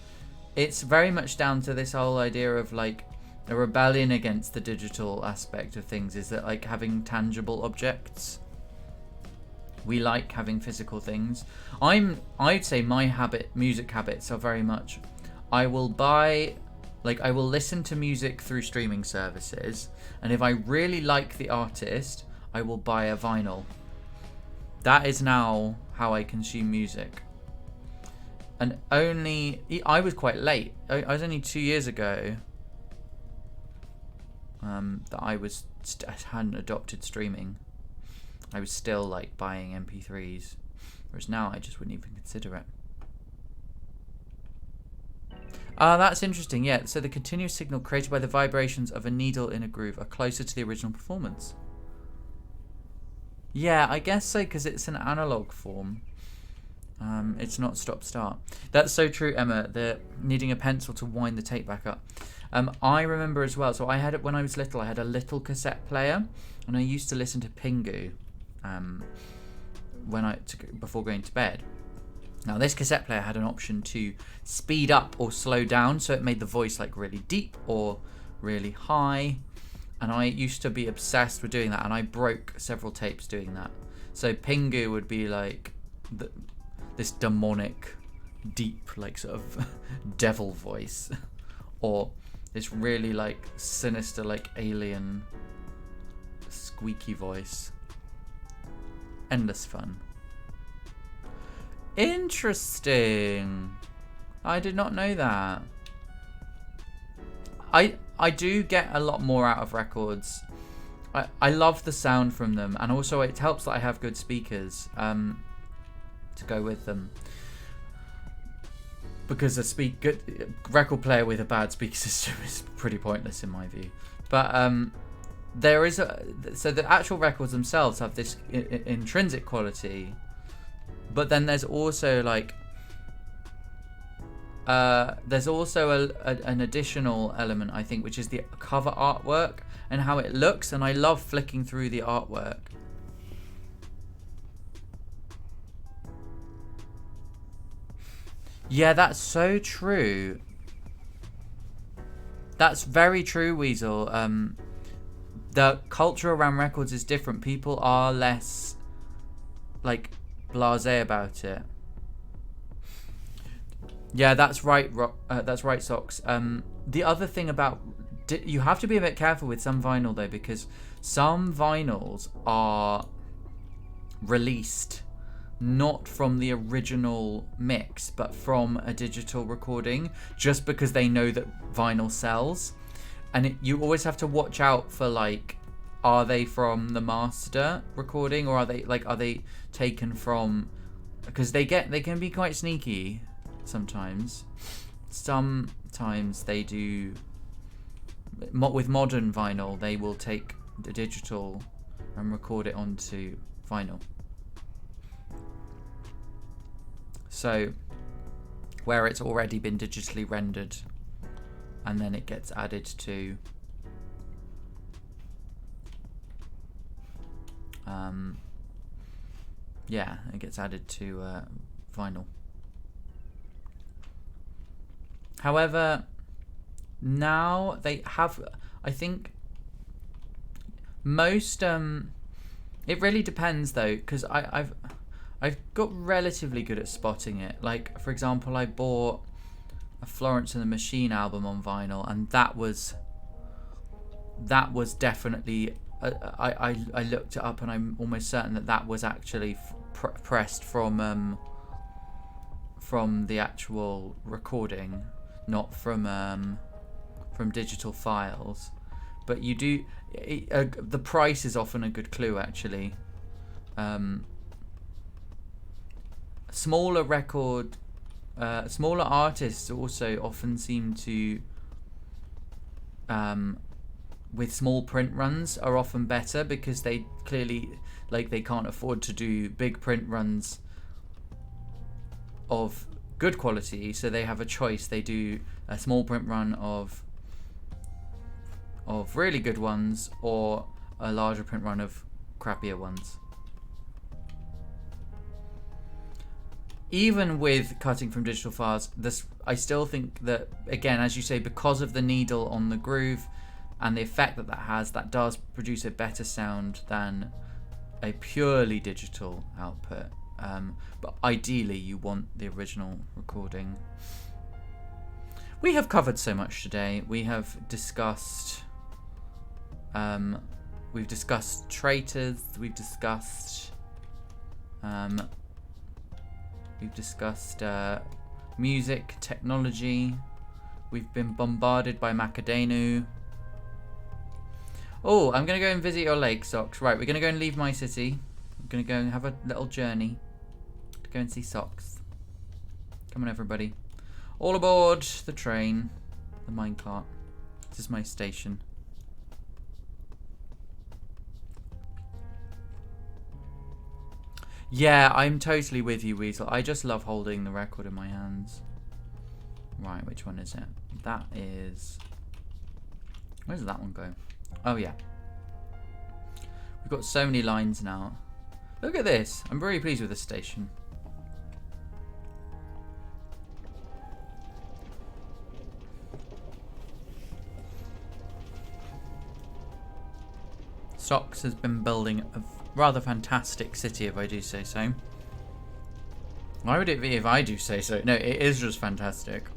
it's very much down to this whole idea of like a rebellion against the digital aspect of things, is that like having tangible objects. We like having physical things. I'd say my music habits are very much, I will listen to music through streaming services, and if I really like the artist, I will buy a vinyl. That is now how I consume music. And I was quite late. I was only 2 years ago that I hadn't adopted streaming. I was still like buying MP3s, whereas now I just wouldn't even consider it. That's interesting, yeah. So the continuous signal created by the vibrations of a needle in a groove are closer to the original performance. Yeah, I guess so, because it's an analog form. It's not stop-start. That's so true, Emma. The needing a pencil to wind the tape back up. I remember as well, so I had it when I was little. I had a little cassette player, and I used to listen to Pingu before going to bed. Now this cassette player had an option to speed up or slow down, so it made the voice like really deep or really high, and I used to be obsessed with doing that, and I broke several tapes doing that. So Pingu would be like this demonic, deep, like sort of devil voice, or this really like sinister, like alien, squeaky voice. Endless fun. Interesting. I did not know that. I do get a lot more out of records. I love the sound from them, and also it helps that I have good speakers to go with them. Because a good record player with a bad speaker system is pretty pointless in my view. But there is so the actual records themselves have this intrinsic quality. But then there's also like an additional element, I think, which is the cover artwork and how it looks, and I love flicking through the artwork. Yeah, that's so true. That's very true, Weasel. The culture around records is different. People are less like blasé about it. Yeah, that's right. That's right, Socks. The other thing about you have to be a bit careful with some vinyl though, because some vinyls are released not from the original mix, but from a digital recording, just because they know that vinyl sells, and you always have to watch out for like, are they from the master recording, or are they taken from, because they can be quite sneaky sometimes. Sometimes they do with modern vinyl, they will take the digital and record it onto vinyl. So where it's already been digitally rendered, and then it gets added to it gets added to vinyl. However, now they have, I think, most it really depends though, because I've got relatively good at spotting it. Like, for example, I bought a Florence and the Machine album on vinyl, and that was definitely I looked it up, and I'm almost certain that was actually pressed from the actual recording, not from digital files. but you do. The price is often a good clue, actually. Smaller artists also often seem to, with small print runs, are often better because they clearly, like, they can't afford to do big print runs of good quality, so they have a choice. They do a small print run of really good ones, or a larger print run of crappier ones. Even with cutting from digital files, I still think that, again, as you say, because of the needle on the groove and the effect that has, that does produce a better sound than a purely digital output. But ideally, you want the original recording. We have covered so much today. We have discussed. We've discussed traitors. We've discussed. We've discussed music, technology. We've been bombarded by Macadenu. Oh, I'm going to go and visit your lake, Socks. Right, we're going to go and leave my city. I'm going to go and have a little journey to go and see Socks. Come on, everybody. All aboard the train, the minecart. This is my station. Yeah, I'm totally with you, Weasel. I just love holding the record in my hands. Right, which one is it? That is... Where does that one go? Oh, yeah. We've got so many lines now. Look at this. I'm very pleased with this station. Socks has been building a rather fantastic city, if I do say so. Why would it be if I do say so? No, it is just fantastic.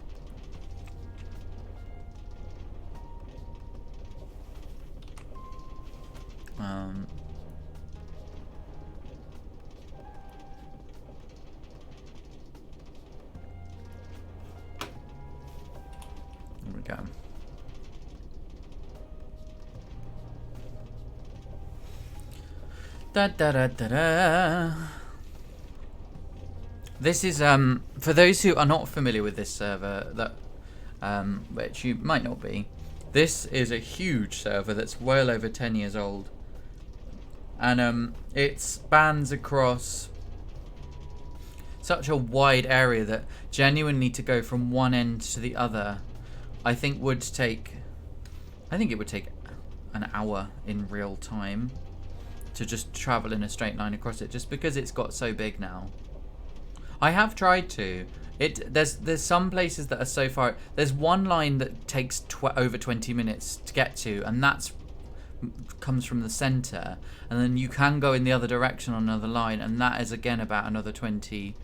Here we go. Da da da da da. This is for those who are not familiar with this server, that which you might not be. This is a huge server that's well over 10 years old, and it spans across such a wide area that genuinely to go from one end to the other, I think it would take an hour in real time to just travel in a straight line across it, just because it's got so big now. I have tried to. There's some places that are so far. There's one line that takes over 20 minutes to get to, and that's comes from the center, and then you can go in the other direction on another line, and that is again about another 20-25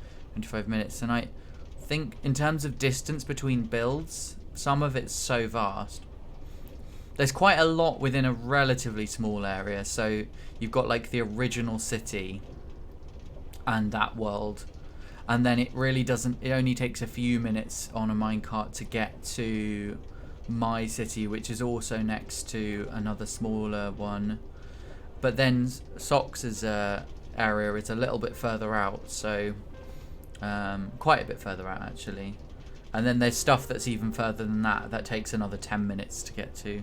minutes. And I think in terms of distance between builds, some of it's so vast. There's quite a lot within a relatively small area. So you've got like the original city and that world, and then it really doesn't, it only takes a few minutes on a minecart to get to my city, which is also next to another smaller one. But then Socks's area is a little bit further out, so quite a bit further out actually. And then there's stuff that's even further than that that takes another 10 minutes to get to.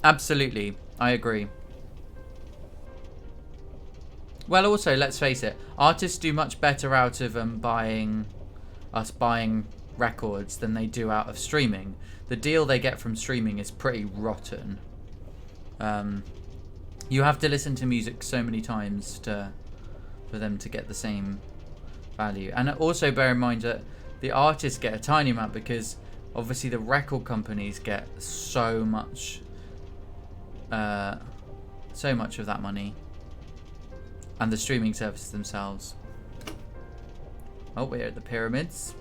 Absolutely, I agree. Well, also, let's face it, artists do much better out of buying records than they do out of streaming. The deal they get from streaming is pretty rotten. You have to listen to music so many times for them to get the same value. And also bear in mind that the artists get a tiny amount, because obviously the record companies get so much of that money, and the streaming services themselves. Oh, we're at the pyramids.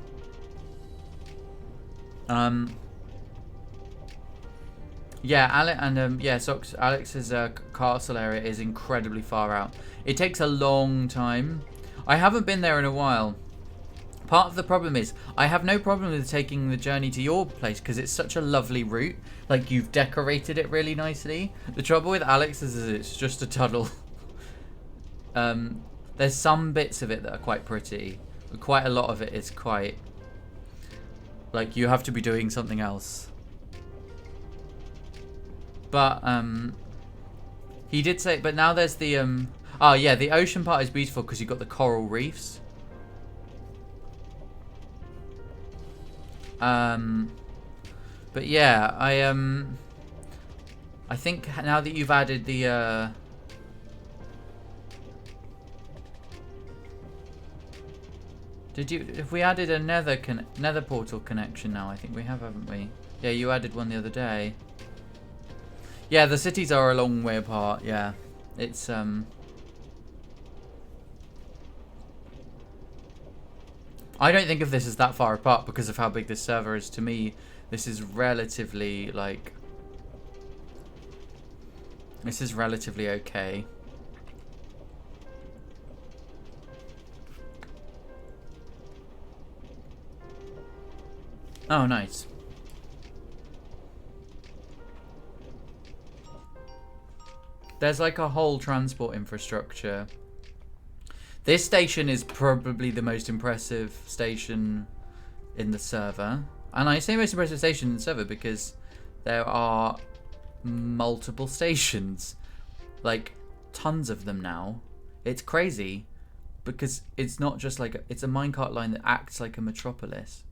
Yeah, Alex's castle area is incredibly far out. It takes a long time. I haven't been there in a while, Part of the problem is I have no problem with taking the journey to your place because it's such a lovely route. Like, you've decorated it really nicely. The trouble with Alex is it's just a tunnel. There's some bits of it that are quite pretty, but quite a lot of it is quite, like, you have to be doing something else. But he did say, but now there's the oh yeah, the ocean part is beautiful because you've got the coral reefs. But yeah, I think now that you've added the if we added a nether portal connection now? I think we have, haven't we? Yeah, you added one the other day. Yeah, the cities are a long way apart. Yeah, it's I don't think of this as that far apart because of how big this server is. To me, this is relatively, like, this is relatively okay. Oh, nice. There's like a whole transport infrastructure. This station is probably the most impressive station in the server. And I say most impressive station in the server because there are multiple stations. Like, tons of them now. It's crazy because it's not just like it's a minecart line that acts like a metropolis.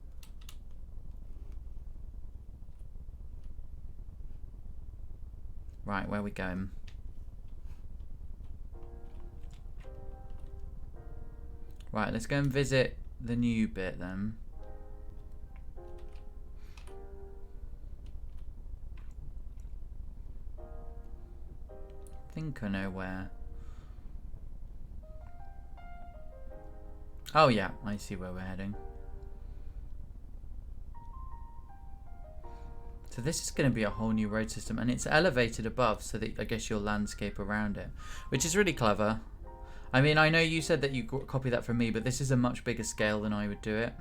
Right, where are we going? Right, let's go and visit the new bit then. I think I know where. Oh yeah, I see where we're heading. So this is going to be a whole new road system, and it's elevated above so that I guess you'll landscape around it, which is really clever. I mean, I know you said that you copied that from me, but this is a much bigger scale than I would do it.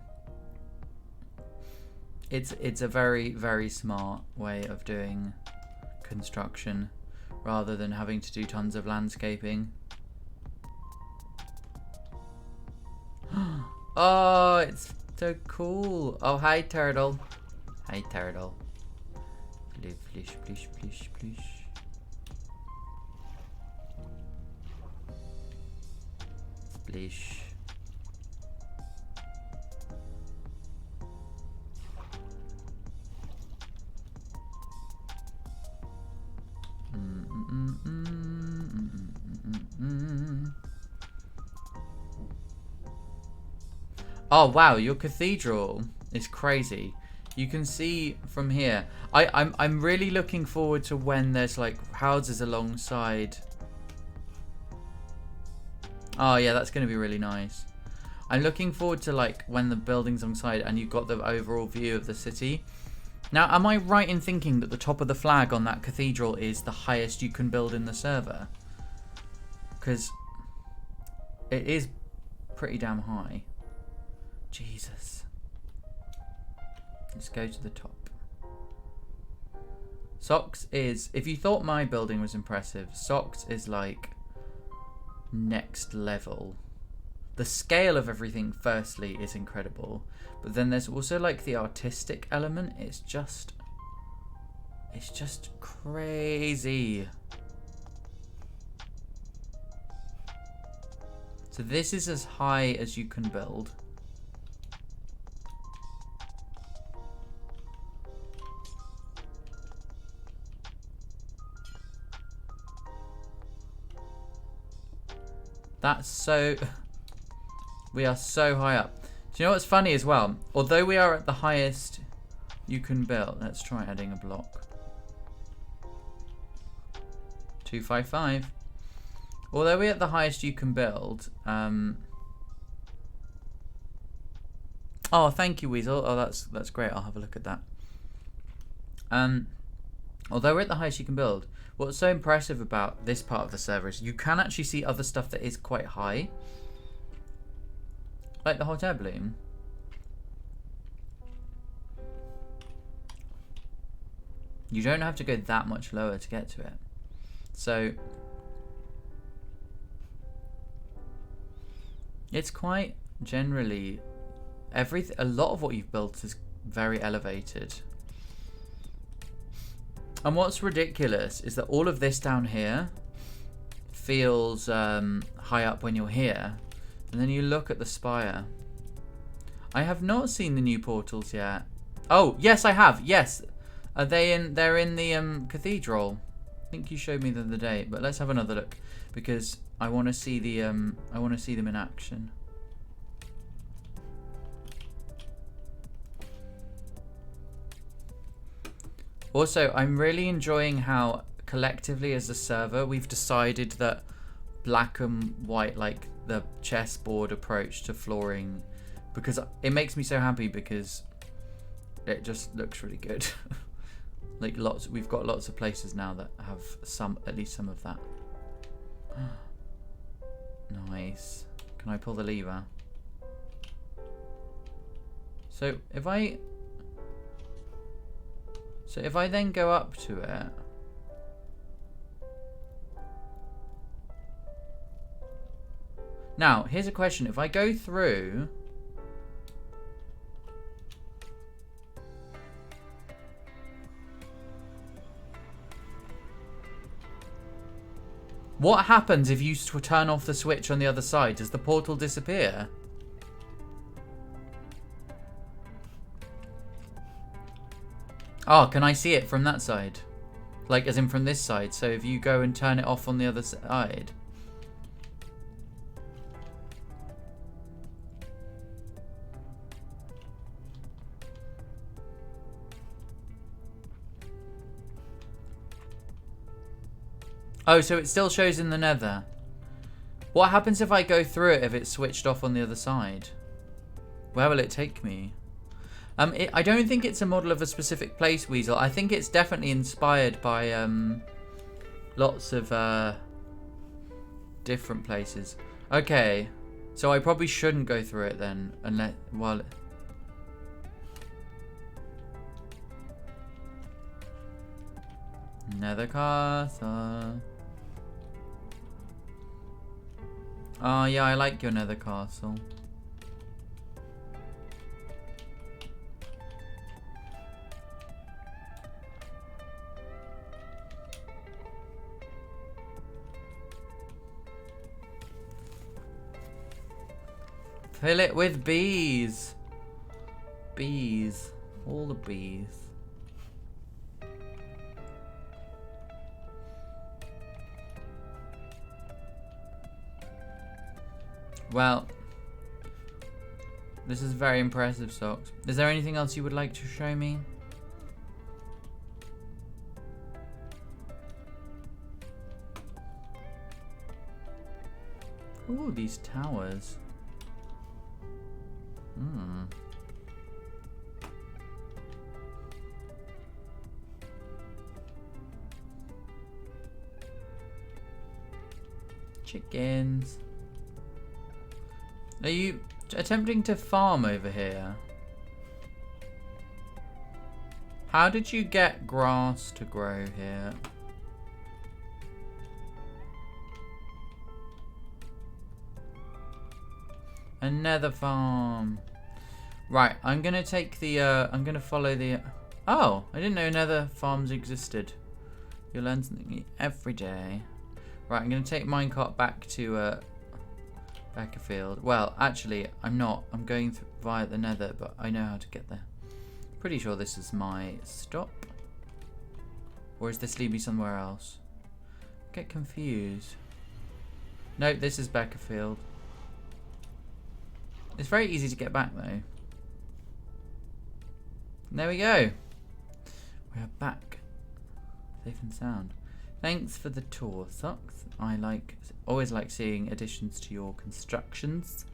It's a very, very smart way of doing construction rather than having to do tons of landscaping. Oh, it's so cool. Oh, hi, turtle. Hi, turtle. Plish, plish, plish, plish. Splish. Oh wow, your cathedral is crazy. You can see from here. I'm really looking forward to when there's like houses alongside. Oh yeah, that's going to be really nice. I'm looking forward to like when the buildings alongside and you've got the overall view of the city. Now, am I right in thinking that the top of the flag on that cathedral is the highest you can build in the server? Because it is pretty damn high. Jesus. Let's go to the top. Socks is, if you thought my building was impressive, Socks is like next level. The scale of everything, firstly, is incredible. But then there's also like the artistic element. It's just crazy. So this is as high as you can build. That's so... We are so high up. Do you know what's funny as well? Although we are at the highest you can build... Let's try adding a block. 255. Although we're at the highest you can build... Oh, thank you, Weasel. Oh, that's great. I'll have a look at that. Although we're at the highest you can build, what's so impressive about this part of the server is you can actually see other stuff that is quite high. Like the hot air balloon. You don't have to go that much lower to get to it. So it's quite generally a lot of what you've built is very elevated. And what's ridiculous is that all of this down here feels high up when you're here, and then you look at the spire. I have not seen the new portals yet. Oh, yes, I have. Yes, are they in? They're in the cathedral. I think you showed me the other day, but let's have another look because I want to see the I want to see them in action. Also, I'm really enjoying how collectively as a server we've decided that black and white, like the chessboard approach to flooring, because it makes me so happy because it just looks really good. Like we've got lots of places now that have at least some of that. Nice. Can I pull the lever? So if I then go up to it, now here's a question: if I go through, what happens if you turn off the switch on the other side? Does the portal disappear? Oh, can I see it from that side? Like, as in from this side. So if you go and turn it off on the other side. Oh, so it still shows in the nether. What happens if I go through it if it's switched off on the other side? Where will it take me? I don't think it's a model of a specific place, Weasel. I think it's definitely inspired by lots of different places. Okay, so I probably shouldn't go through it then, unless Nether castle. Oh yeah, I like your nether castle. Fill it with bees. Bees. All the bees. Well, this is very impressive, Socks. Is there anything else you would like to show me? Ooh, these towers. Hmm. Chickens. Are you attempting to farm over here? How did you get grass to grow here? Another farm. Right, I'm gonna take the I'm gonna follow the oh, I didn't know nether farms existed. You learn something every day. Right, I'm gonna take minecart back to Beckerfield. Well, actually, I'm not. I'm going via the nether, but I know how to get there. Pretty sure this is my stop. Or is this lead me somewhere else? Get confused. Nope, this is Beckerfield. It's very easy to get back though. There we go. We are back. Safe and sound. Thanks for the tour, Socks. I always like seeing additions to your constructions.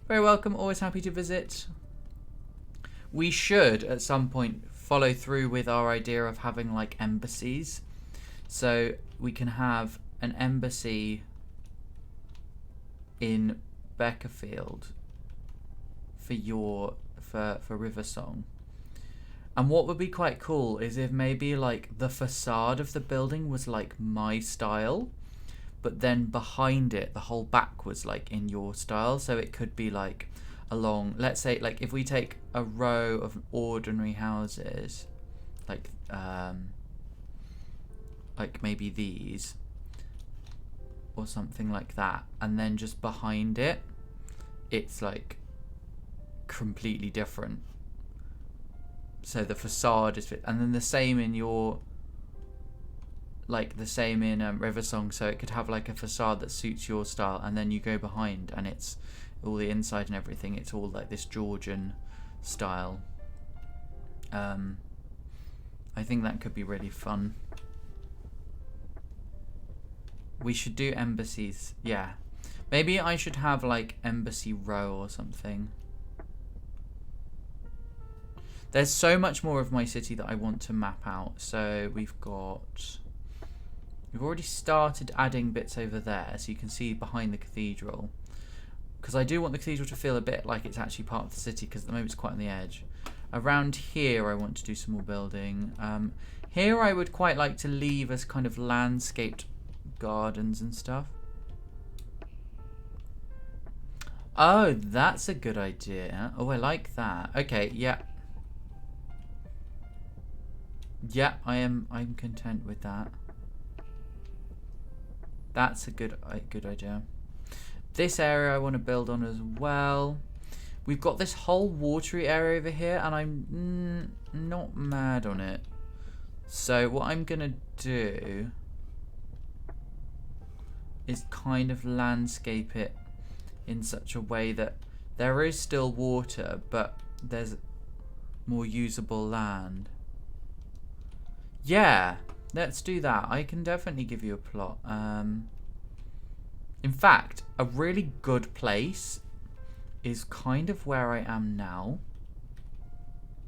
Very welcome, always happy to visit. We should at some point follow through with our idea of having like embassies. So we can have an embassy in Beckerfield for River Song. And what would be quite cool is if maybe like the facade of the building was like my style, but then behind it, the whole back was like in your style. So it could be like along, let's say, like if we take a row of ordinary houses, like maybe these or something like that, and then just behind it, it's like completely different. So the facade is, and then the same in your, like the same in Riversong. So it could have like a facade that suits your style, and then you go behind, and it's all the inside and everything. It's all like this Georgian style. I think that could be really fun. We should do embassies. Yeah, maybe I should have like Embassy Row or something. There's so much more of my city that I want to map out. So we've already started adding bits over there, so you can see behind the cathedral. Because I do want the cathedral to feel a bit like it's actually part of the city, because at the moment it's quite on the edge. Around here I want to do some more building. Here I would quite like to leave as kind of landscaped gardens and stuff. Oh, that's a good idea. Oh, I like that. Okay, yeah. Yeah, I'm content with that. That's a good idea. This area I want to build on as well. We've got this whole watery area over here, and I'm not mad on it. So what I'm gonna do is kind of landscape it in such a way that there is still water, but there's more usable land. Yeah, let's do that. I can definitely give you a plot. In fact, a really good place is kind of where I am now,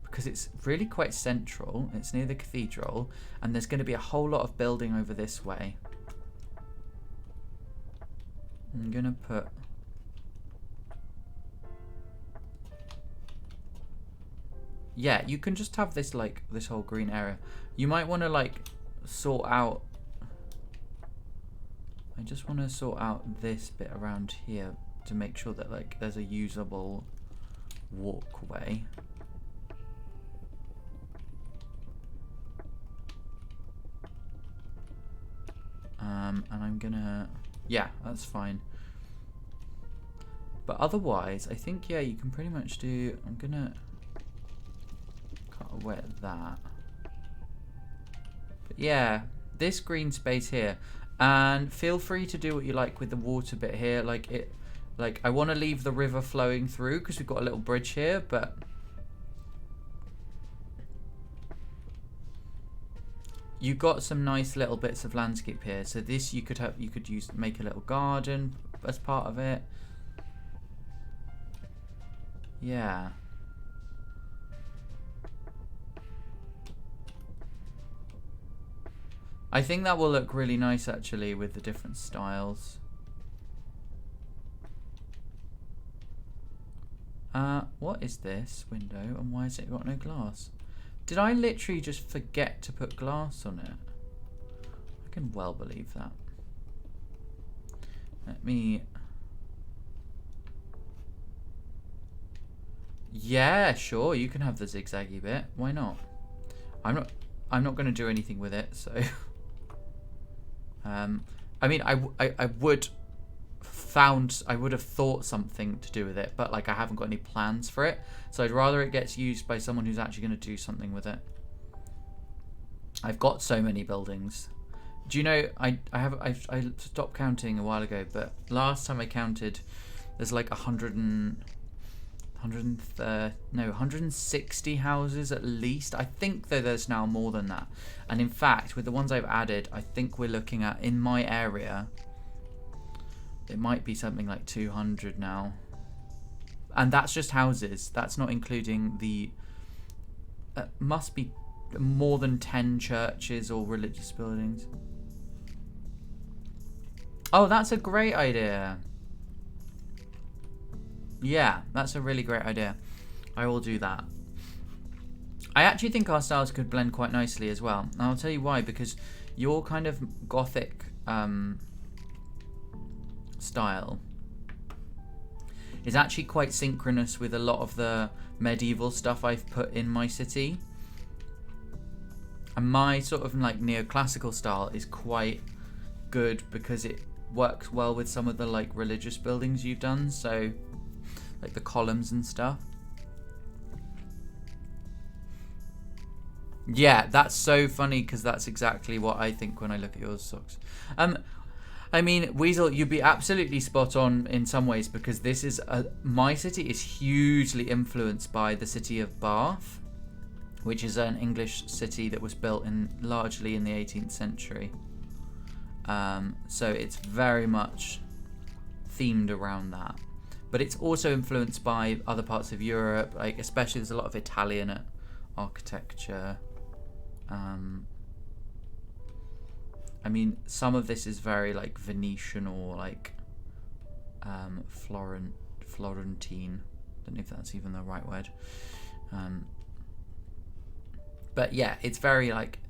because it's really quite central. It's near the cathedral, and there's going to be a whole lot of building over this way. I'm going to put... Yeah, you can just have this, like, this whole green area. You might want to, like, sort out... I just want to sort out this bit around here to make sure that, like, there's a usable walkway. And I'm gonna... Yeah, that's fine. But otherwise, I think, yeah, you can pretty much do... I'm gonna... cut away at that. But yeah, this green space here, and feel free to do what you like with the water bit here. Like I want to leave the river flowing through because we've got a little bridge here, but you've got some nice little bits of landscape here. So this you could make a little garden as part of it. Yeah. I think that will look really nice actually with the different styles. What is this window and why has it got no glass? Did I literally just forget to put glass on it? I can well believe that. Let me... Yeah, sure, you can have the zigzaggy bit. Why not? I'm not going to do anything with it, so... I mean, I would have thought something to do with it, but like I haven't got any plans for it. So I'd rather it gets used by someone who's actually going to do something with it. I've got so many buildings. Do you know, I stopped counting a while ago, but last time I counted, there's like 160 houses at least. I think though there's now more than that. And in fact, with the ones I've added, I think we're looking at, in my area, it might be something like 200 now. And that's just houses. That's not including the... must be more than 10 churches or religious buildings. Oh, that's a great idea. Yeah, that's a really great idea. I will do that. I actually think our styles could blend quite nicely as well. And I'll tell you why, because your kind of Gothic style is actually quite synchronous with a lot of the medieval stuff I've put in my city. And my sort of like neoclassical style is quite good because it works well with some of the like religious buildings you've done, so like the columns and stuff. Yeah, that's so funny because that's exactly what I think when I look at your socks. I mean, Weasel, you'd be absolutely spot on in some ways because this is my city is hugely influenced by the city of Bath, which is an English city that was built largely in the 18th century. So it's very much themed around that. But it's also influenced by other parts of Europe, like especially there's a lot of Italian architecture. I mean, some of this is very like Venetian or like Florentine. Don't know if that's even the right word. But yeah, it's very like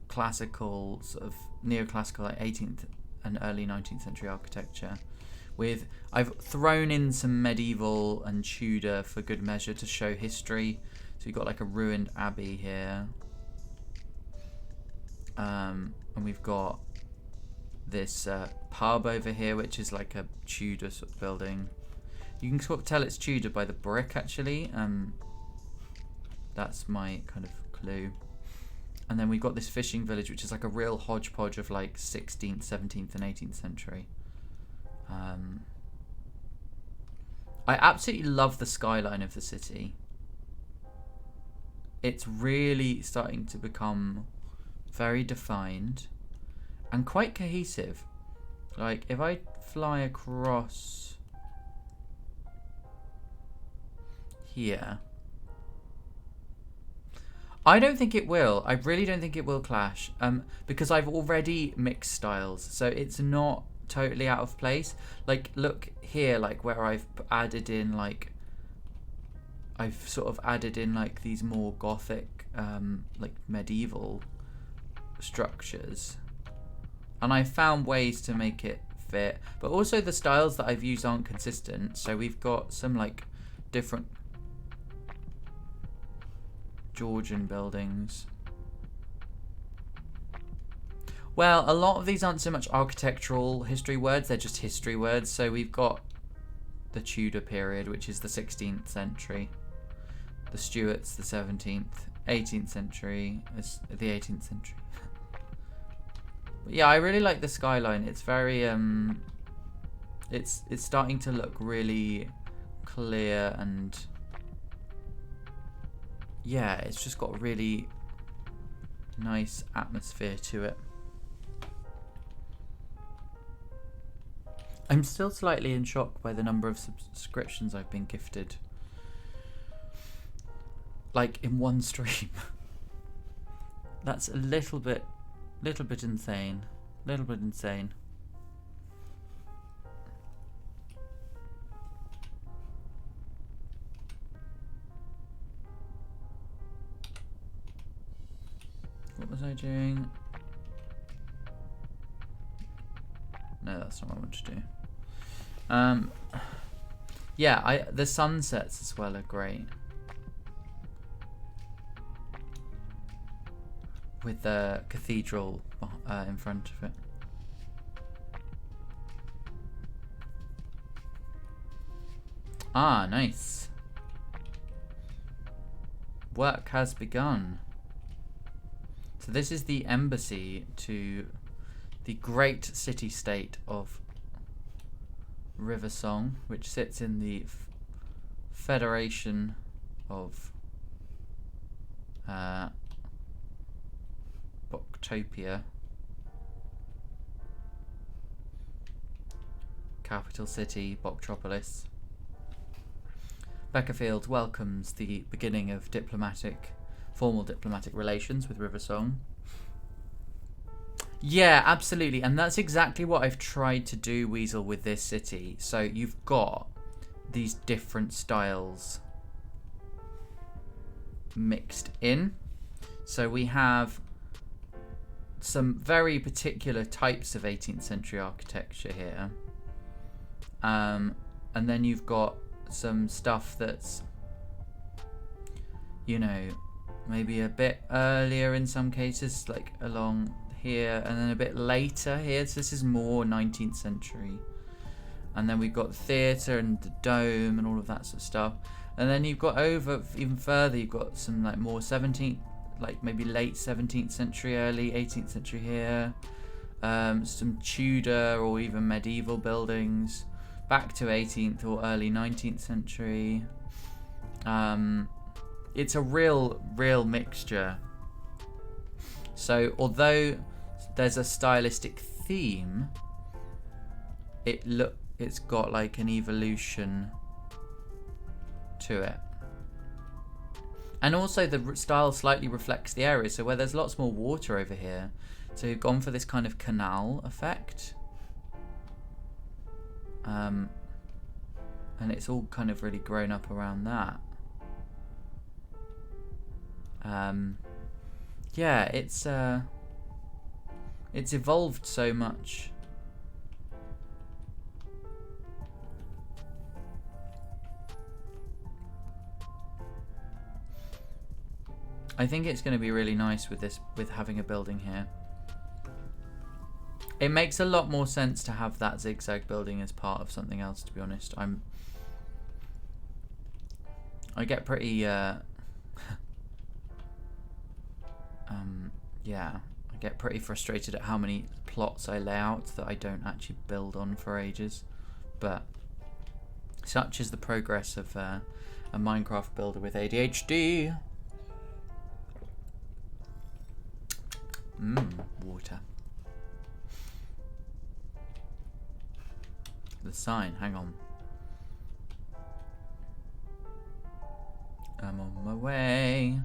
classical, sort of neoclassical, like 18th and early 19th century architecture. I've thrown in some medieval and Tudor for good measure to show history. So you've got like a ruined abbey here. And we've got this pub over here, which is like a Tudor sort of building. You can sort of tell it's Tudor by the brick, actually. That's my kind of clue. And then we've got this fishing village, which is like a real hodgepodge of like 16th, 17th, and 18th century. I absolutely love the skyline of the city. It's really starting to become very defined and quite cohesive. Like if I fly across here, I don't think it will. I really don't think it will clash, because I've already mixed styles, so it's not totally out of place. Like look here, like where I've added in like these more Gothic like medieval structures, and I found ways to make it fit, but also the styles that I've used aren't consistent. So we've got some like different Georgian buildings. Well, a lot of these aren't so much architectural history words, they're just history words. So we've got the Tudor period, which is the 16th century, the Stuarts, the 17th, 18th century, the 18th century. But yeah, I really like the skyline. It's very it's starting to look really clear, and yeah, it's just got a really nice atmosphere to it. I'm still slightly in shock by the number of subscriptions I've been gifted. Like in one stream. That's a little bit insane. Little bit insane. What was I doing? No, that's not what I want to do. Yeah, the sunsets as well are great. With the cathedral in front of it. Ah, nice. Work has begun. So this is the embassy to the great city-state of Riversong, which sits in the Federation of Booktopia, capital city, Booktropolis. Beckerfield welcomes the beginning of formal diplomatic relations with Riversong. Yeah, absolutely, and that's exactly what I've tried to do, Weasel, with this city. So you've got these different styles mixed in. So we have some very particular types of 18th century architecture here. And then you've got some stuff that's, you know, maybe a bit earlier in some cases, like along here, and then a bit later here. So this is more 19th century. And then we've got the theatre and the dome and all of that sort of stuff. And then you've got over even further, you've got some like more 17th, like maybe late 17th century, early 18th century here. Some Tudor or even medieval buildings, back to 18th or early 19th century. It's a real mixture. So although there's a stylistic theme, it's got like an evolution to it. And also the style slightly reflects the area. So where there's lots more water over here, so you've gone for this kind of canal effect. And it's all kind of really grown up around that. Yeah, it's evolved so much. I think it's going to be really nice with having a building here. It makes a lot more sense to have that zigzag building as part of something else, to be honest. I get pretty yeah, I get pretty frustrated at how many plots I lay out that I don't actually build on for ages. But such is the progress of a Minecraft builder with ADHD. Water. The sign, hang on. I'm on my way.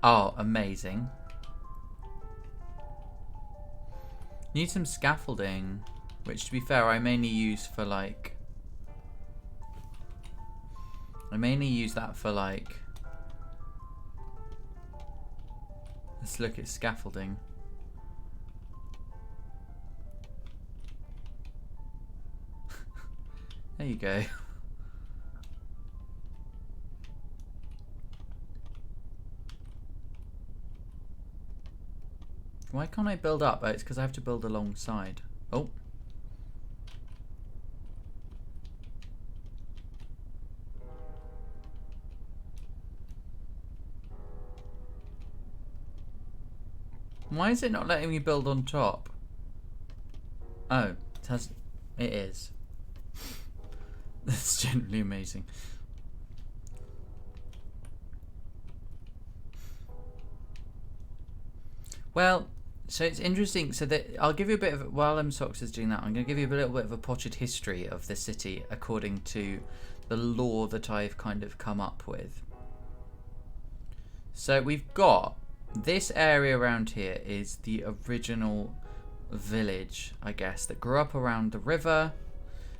Oh, amazing. Need some scaffolding, which to be fair, I mainly use for like... I mainly use that for like... Let's look at scaffolding. There you go. Why can't I build up? Oh, it's because I have to build alongside. Oh. Why is it not letting me build on top? Oh, it is. That's genuinely amazing. Well, so it's interesting. So that I'll give you a bit of, while Socks is doing that, I'm going to give you a little bit of a potted history of the city according to the lore that I've kind of come up with. So we've got this area around here is the original village, I guess, that grew up around the river.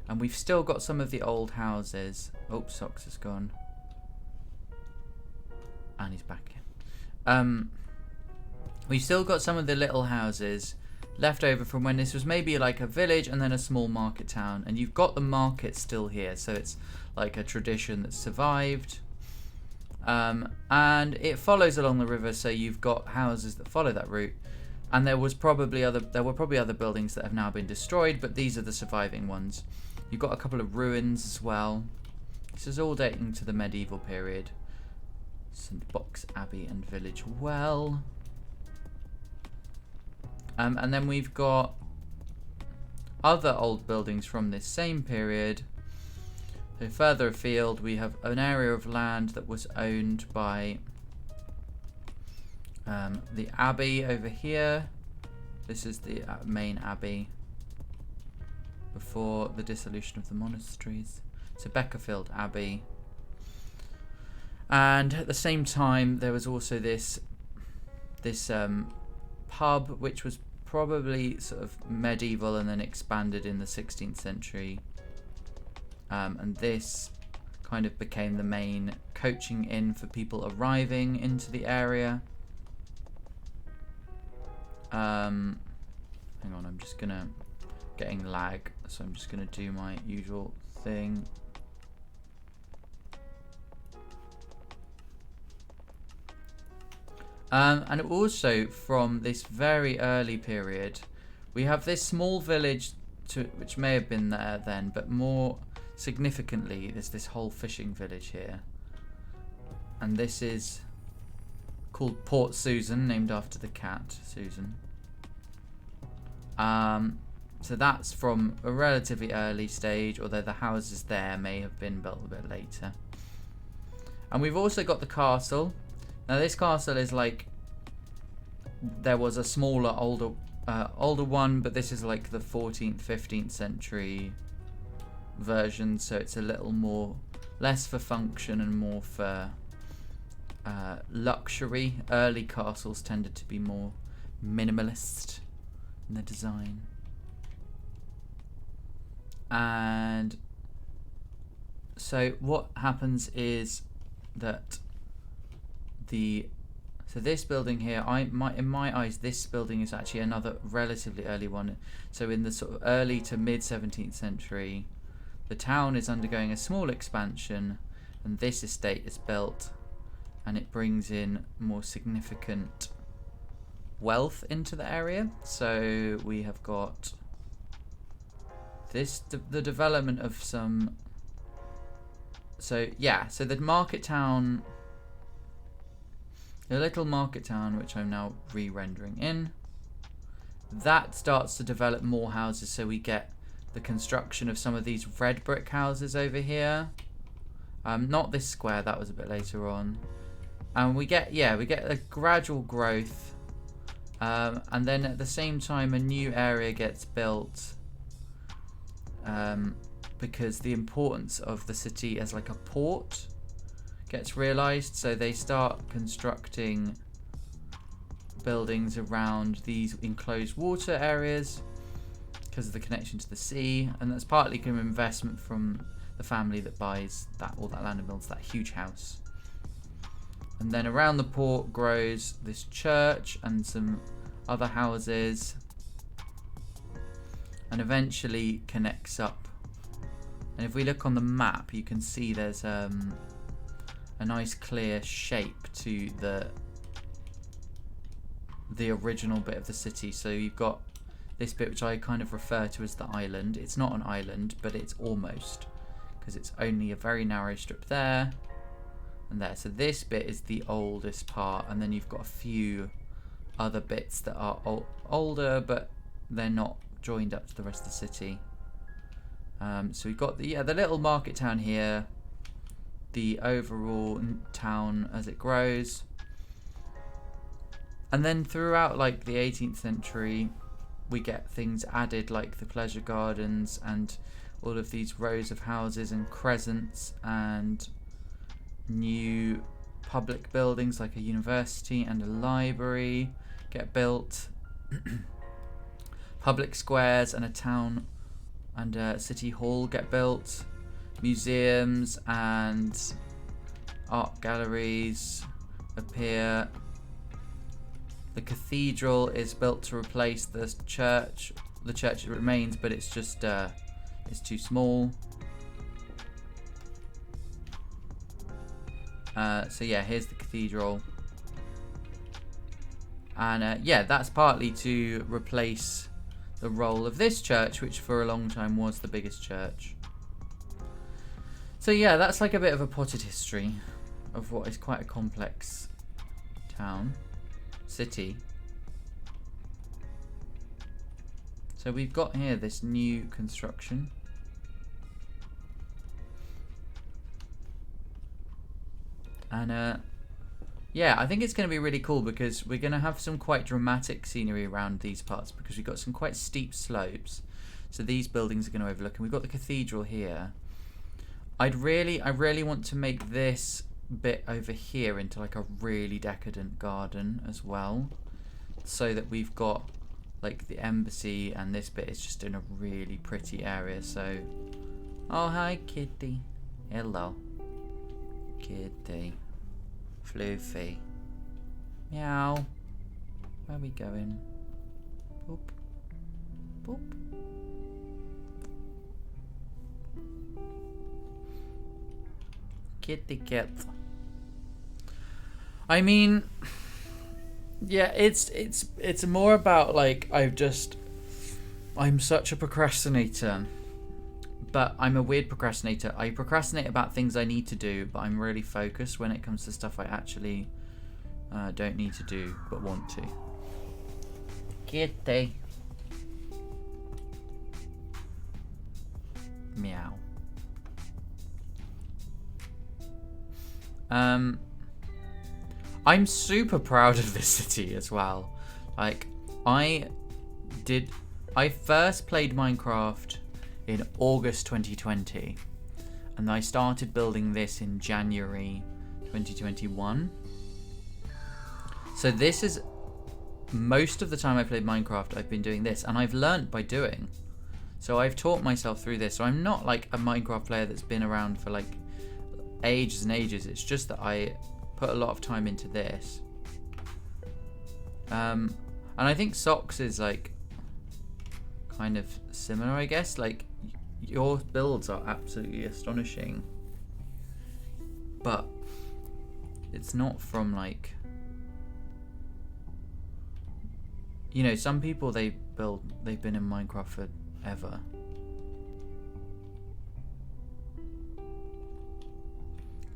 And we've still got some of the old houses. Oh, Socks is gone. And he's back again. We've still got some of the little houses left over from when this was maybe like a village and then a small market town. And you've got the market still here. So it's like a tradition that's survived. And it follows along the river. So you've got houses that follow that route. And there were probably other buildings that have now been destroyed. But these are the surviving ones. You've got a couple of ruins as well. This is all dating to the medieval period. St. Box Abbey and Village Well. And then we've got other old buildings from this same period. So further afield, we have an area of land that was owned by the Abbey over here. This is the main Abbey before the dissolution of the monasteries. So Beckerfield Abbey. And at the same time, there was also this pub, which was probably sort of medieval and then expanded in the 16th century. And this kind of became the main coaching inn for people arriving into the area. Hang on, I'm just gonna... getting lag, so I'm just gonna do my usual thing. And also from this very early period, we have this small village which may have been there then, but more significantly, there's this whole fishing village here. And this is called Port Susan, named after the cat, Susan. So that's from a relatively early stage, although the houses there may have been built a bit later. And we've also got the castle. Now this castle is like, there was a smaller, older one, but this is like the 14th, 15th century version, so it's a little more, less for function and more for luxury. Early castles tended to be more minimalist in their design. And so what happens is that so this building here, in my eyes, this building is actually another relatively early one. So in the sort of early to mid 17th century, the town is undergoing a small expansion, and this estate is built, and it brings in more significant wealth into the area. So we have got the development of some. So yeah, so the market town. The little market town, which I'm now re-rendering in, that starts to develop more houses, so we get the construction of some of these red brick houses over here. Not this square, that was a bit later on. And we get a gradual growth, and then at the same time a new area gets built, because the importance of the city as like a port gets realized, so they start constructing buildings around these enclosed water areas because of the connection to the sea, and that's partly an investment from the family that buys all that land and builds that huge house. And then around the port grows this church and some other houses, and eventually connects up. And if we look on the map, you can see there's a nice clear shape to the original bit of the city. So you've got this bit which I kind of refer to as the island. It's not an island, but it's almost, because it's only a very narrow strip there and there. So this bit is the oldest part, and then you've got a few other bits that are older, but they're not joined up to the rest of the city. So we've got the little market town here, the overall town as it grows, and then throughout like the 18th century we get things added like the pleasure gardens and all of these rows of houses and crescents, and new public buildings like a university and a library get built. Public squares and a town and a city hall get built. Museums and art galleries appear. The cathedral is built to replace the church. The church remains, but it's just it's too small. So yeah, here's the cathedral, and yeah, that's partly to replace the role of this church, which for a long time was the biggest church. So yeah, that's like a bit of a potted history of what is quite a complex city. So we've got here this new construction. And yeah, I think it's going to be really cool because we're going to have some quite dramatic scenery around these parts, because we've got some quite steep slopes. So these buildings are going to overlook, and we've got the cathedral here. I really want to make this bit over here into like a really decadent garden as well, so that we've got like the embassy, and this bit is just in a really pretty area. So, oh hi kitty, hello, kitty, Floofy, meow. Where are we going? Boop, boop. Kitty cat. I mean, yeah, it's more about like I'm such a procrastinator, but I'm a weird procrastinator. I procrastinate about things I need to do, but I'm really focused when it comes to stuff I actually don't need to do but want to. Kitty. Meow. I'm super proud of this city as well. Like, I first played Minecraft in August 2020, and I started building this in January 2021. So this is most of the time I played Minecraft, I've been doing this, and I've learnt by doing. So I've taught myself through this. So I'm not like a Minecraft player that's been around for like ages and ages. It's just that I put a lot of time into this. And I think Socks is like kind of similar, I guess. Like, your builds are absolutely astonishing, but it's not from like, you know, some people they've been in Minecraft forever.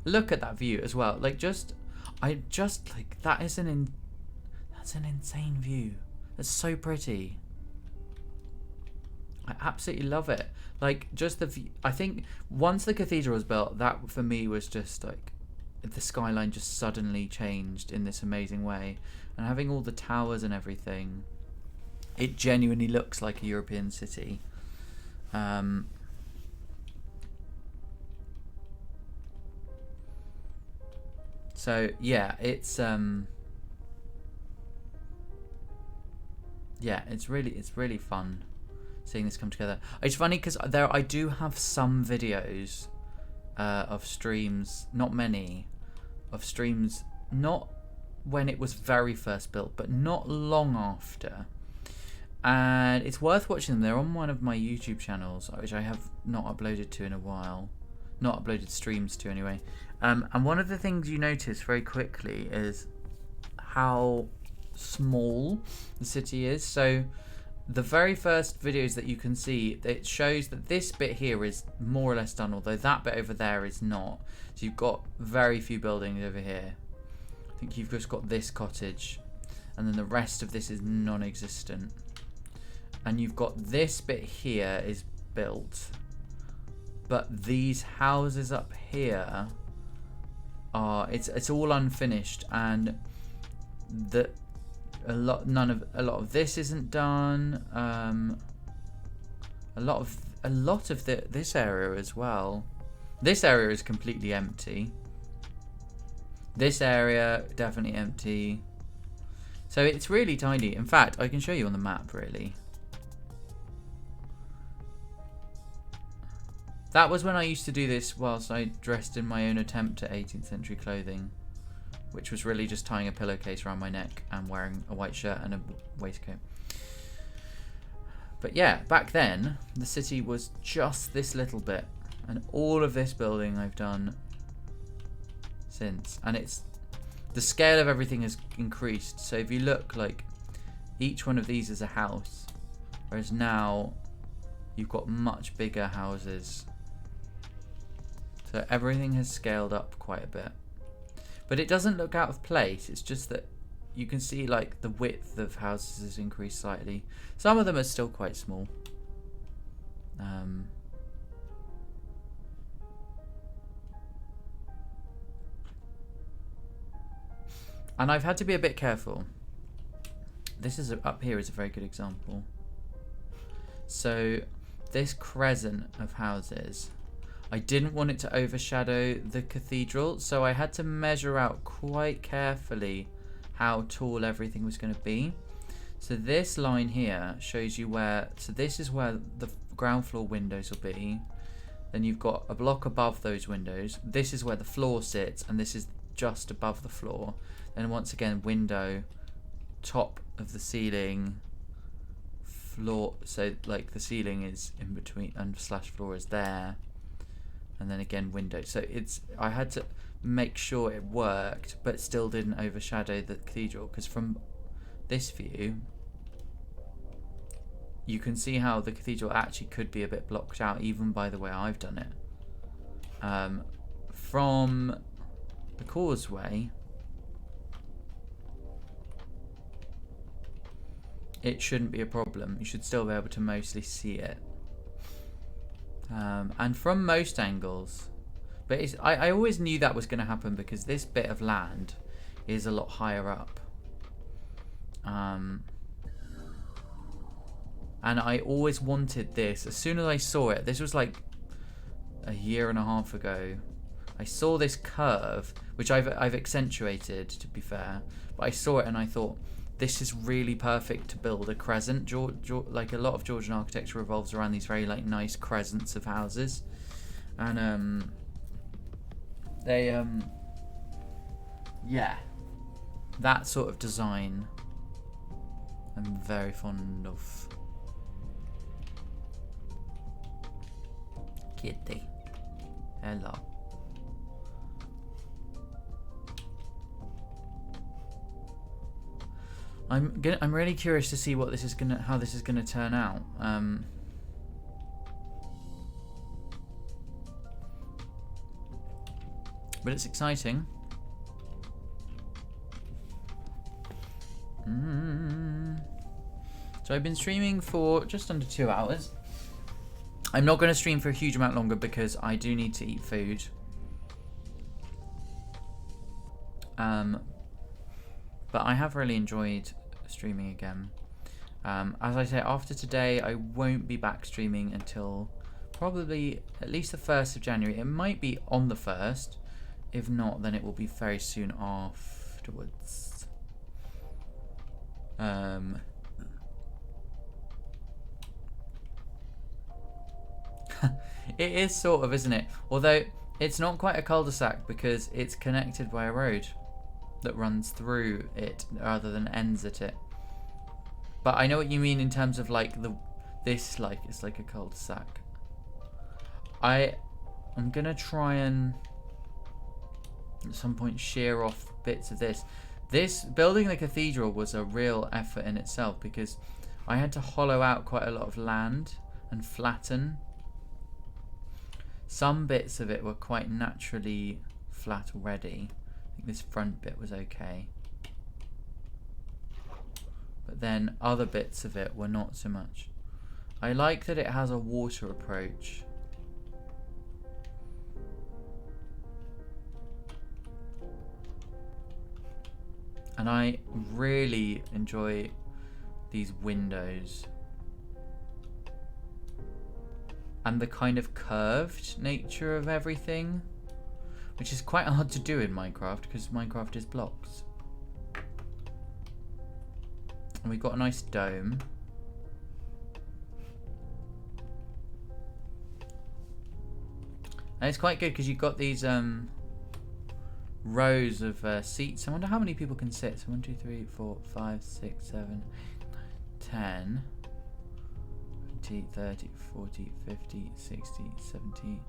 Look at that view as well. Like, that's an insane view. That's so pretty. I absolutely love it. Like, just the view. I think once the cathedral was built, that for me was just like, the skyline just suddenly changed in this amazing way. And having all the towers and everything, it genuinely looks like a European city. So yeah, it's really fun seeing this come together. It's funny because I do have some videos of streams, not many, of streams not when it was very first built, but not long after. And it's worth watching them. They're on one of my YouTube channels, which I have not uploaded to in a while. Not uploaded streams to anyway. And one of the things you notice very quickly is how small the city is. So the very first videos that you can see, it shows that this bit here is more or less done, although that bit over there is not. So you've got very few buildings over here. I think you've just got this cottage, and then the rest of this is non-existent. And you've got this bit here is built, but these houses up here are it's all unfinished, and a lot of this isn't done. A lot of this area as well. This area is completely empty. This area definitely empty. So it's really tiny. In fact, I can show you on the map really. That was when I used to do this whilst I dressed in my own attempt at 18th century clothing, which was really just tying a pillowcase around my neck and wearing a white shirt and a waistcoat. But yeah, back then, the city was just this little bit, and all of this building I've done since. And the scale of everything has increased. So if you look, like, each one of these is a house, whereas now you've got much bigger houses. So everything has scaled up quite a bit. But it doesn't look out of place. It's just that you can see like the width of houses has increased slightly. Some of them are still quite small. And I've had to be a bit careful. This is up here is a very good example. So this crescent of houses, I didn't want it to overshadow the cathedral, so I had to measure out quite carefully how tall everything was going to be. So this line here shows you where, so this is where the ground floor windows will be. Then you've got a block above those windows. This is where the floor sits, and this is just above the floor. Then once again, window, top of the ceiling, floor, so like the ceiling is in between and slash floor is there. And then again, window. So it's, I had to make sure it worked, but still didn't overshadow the cathedral, because from this view, you can see how the cathedral actually could be a bit blocked out, even by the way I've done it. From the causeway, it shouldn't be a problem. You should still be able to mostly see it. And from most angles, but it's, I always knew that was going to happen because this bit of land is a lot higher up. And I always wanted this. As soon as I saw it, this was like a year and a half ago, I saw this curve, which I've accentuated, to be fair, but I saw it and I thought, this is really perfect to build a crescent. Like a lot of Georgian architecture revolves around these very like nice crescents of houses, and yeah, that sort of design I'm very fond of. Kitty, hello. I'm really curious to see what this is how this is gonna turn out. But it's exciting. So I've been streaming for just under 2 hours. I'm not going to stream for a huge amount longer because I do need to eat food. But I have really enjoyed streaming again. As I say, after today, I won't be back streaming until probably at least the 1st of January. It might be on the 1st. If not, then it will be very soon afterwards. It is sort of, isn't it? Although it's not quite a cul-de-sac because it's connected by a road that runs through it rather than ends at it. But I know what you mean in terms of like this, like it's like a cul-de-sac. I'm gonna try and at some point shear off bits of this. This building the cathedral was a real effort in itself because I had to hollow out quite a lot of land and flatten. Some bits of it were quite naturally flat already. I think this front bit was okay. But then other bits of it were not so much. I like that it has a water approach. And I really enjoy these windows. And the kind of curved nature of everything, which is quite hard to do in Minecraft because Minecraft is blocks. And we've got a nice dome. And it's quite good because you've got these rows of seats. I wonder how many people can sit. So 1, 2, 3, 4, 5, 6, 7, 10, 20, 30, 40, 50, 60, 70,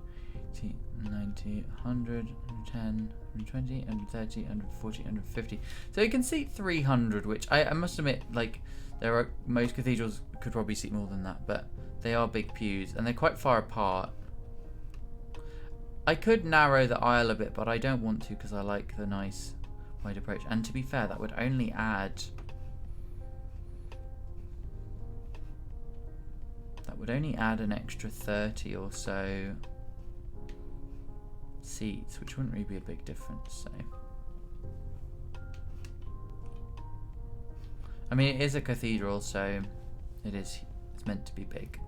80, 90, 100, 110, 120, 130, 140, 150. So you can seat 300, which I must admit, like, there are, most cathedrals could probably seat more than that, but they are big pews and they're quite far apart. I could narrow the aisle a bit, but I don't want to because I like the nice wide approach. And to be fair, that would only add an extra 30 or so seats, which wouldn't really be a big difference. So, I mean, it is a cathedral, so it's meant to be big.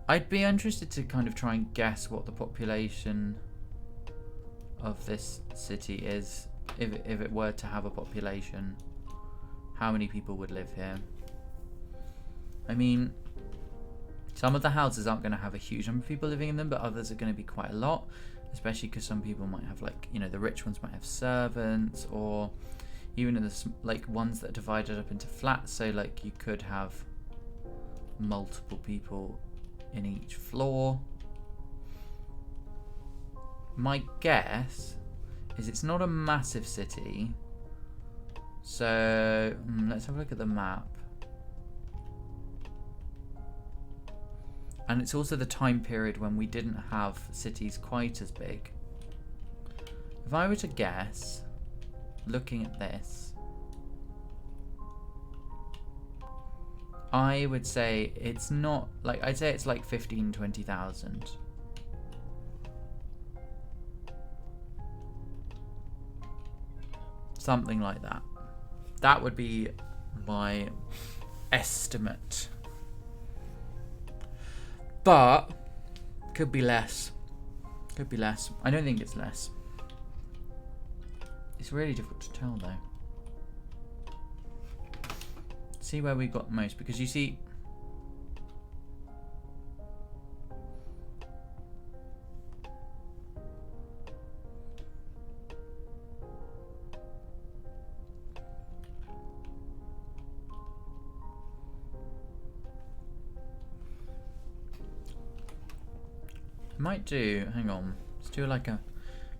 I'd be interested to kind of try and guess what the population of this city is if it were to have a population, how many people would live here. I mean, some of the houses aren't going to have a huge number of people living in them, but others are going to be quite a lot, especially because some people might have, like, you know, the rich ones might have servants, or even in the, like, ones that are divided up into flats, so, like, you could have multiple people in each floor. My guess is it's not a massive city, so let's have a look at the map. And it's also the time period when we didn't have cities quite as big. If I were to guess, looking at this, I would say it's not, like, I'd say it's like 20,000. Something like that. That would be my estimate. But could be less. Could be less. I don't think it's less. It's really difficult to tell though. See where we got most, because you see, might do, hang on, let's do like a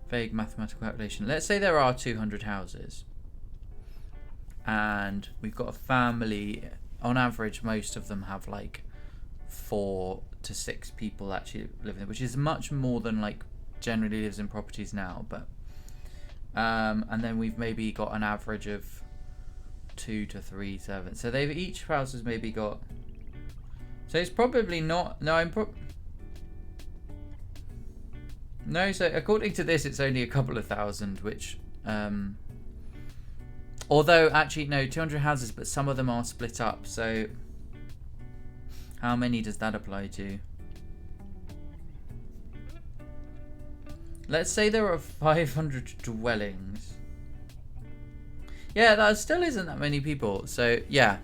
vague mathematical calculation. Let's say there are 200 houses and we've got a family. On average, most of them have like 4 to 6 people actually living there, which is much more than like generally lives in properties now. But and then we've maybe got an average of 2 to 3 servants, so they've, each house has maybe got, so it's probably not, no, so according to this, it's only a couple of thousand, which, although actually, no, 200 houses, but some of them are split up, so how many does that apply to? Let's say there are 500 dwellings. Yeah, that still isn't that many people, so yeah,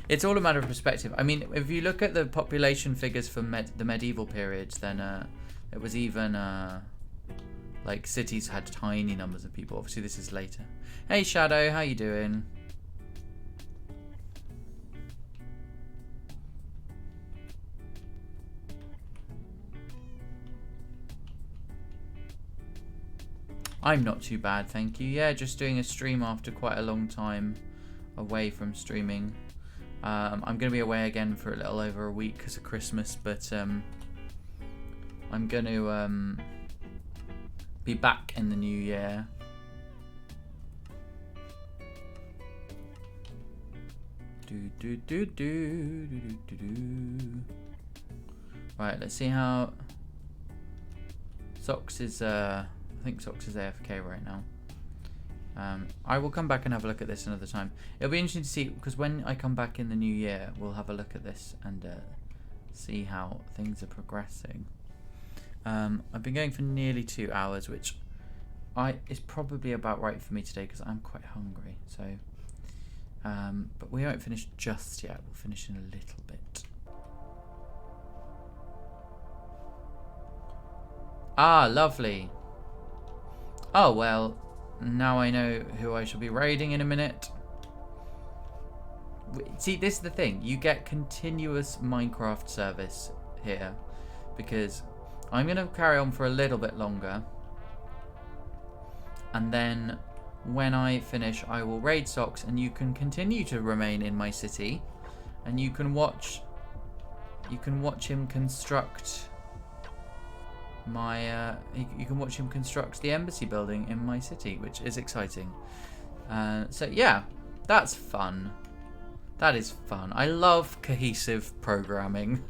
it's all a matter of perspective. I mean, if you look at the population figures for the medieval periods, then it was even like cities had tiny numbers of people. Obviously this is later. Hey Shadow, how you doing? I'm not too bad, thank you. Yeah, just doing a stream after quite a long time away from streaming. I'm going to be away again for a little over a week because of Christmas, but I'm going to be back in the new year. Right, let's see how Socks is. I think Socks is AFK right now. I will come back and have a look at this another time. It'll be interesting to see, because when I come back in the new year, we'll have a look at this and see how things are progressing. I've been going for nearly 2 hours, which is probably about right for me today because I'm quite hungry. So, but we won't finish just yet. We'll finish in a little bit. Ah, lovely. Oh well, now I know who I shall be raiding in a minute. See, this is the thing. You get continuous Minecraft service here because I'm going to carry on for a little bit longer, and then when I finish I will raid Socks and you can continue to remain in my city and you can watch him construct my you can watch him construct the embassy building in my city, which is exciting. So yeah, that's fun. That is fun. I love cohesive programming.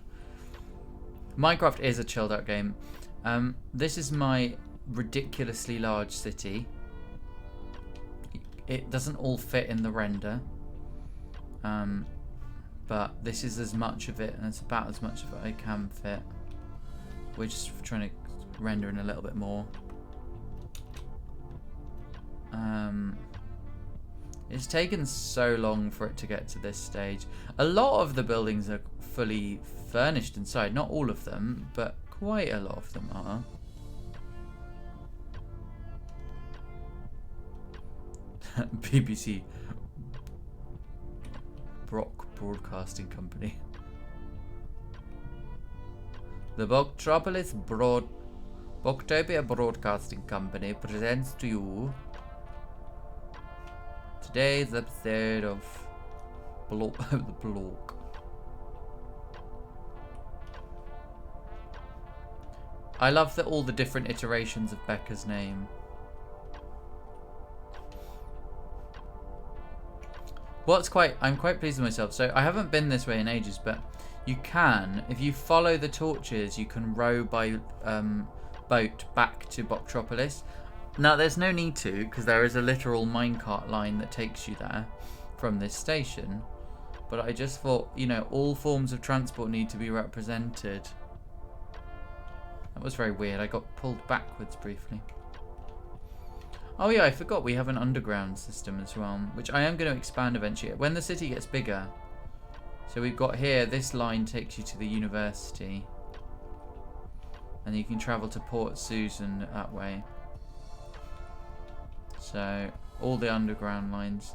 Minecraft is a chilled out game. This is my ridiculously large city. It doesn't all fit in the render. But this is as much of it, and it's about as much of it I can fit. We're just trying to render in a little bit more. It's taken so long for it to get to this stage. A lot of the buildings are fully furnished inside. Not all of them, but quite a lot of them are. BBC Brock Broadcasting Company. The Bocktopia Broadcasting Company presents to you today's episode of the blog. I love that all the different iterations of Becca's name. I'm quite pleased with myself. So I haven't been this way in ages, but you can, if you follow the torches, you can row by boat back to Bocktropolis. Now there's no need to, because there is a literal minecart line that takes you there from this station. But I just thought, you know, all forms of transport need to be represented. That was very weird. I got pulled backwards briefly. Oh yeah, I forgot we have an underground system as well, which I am going to expand eventually when the city gets bigger. So we've got here, this line takes you to the university. And you can travel to Port Susan that way. So, all the underground lines.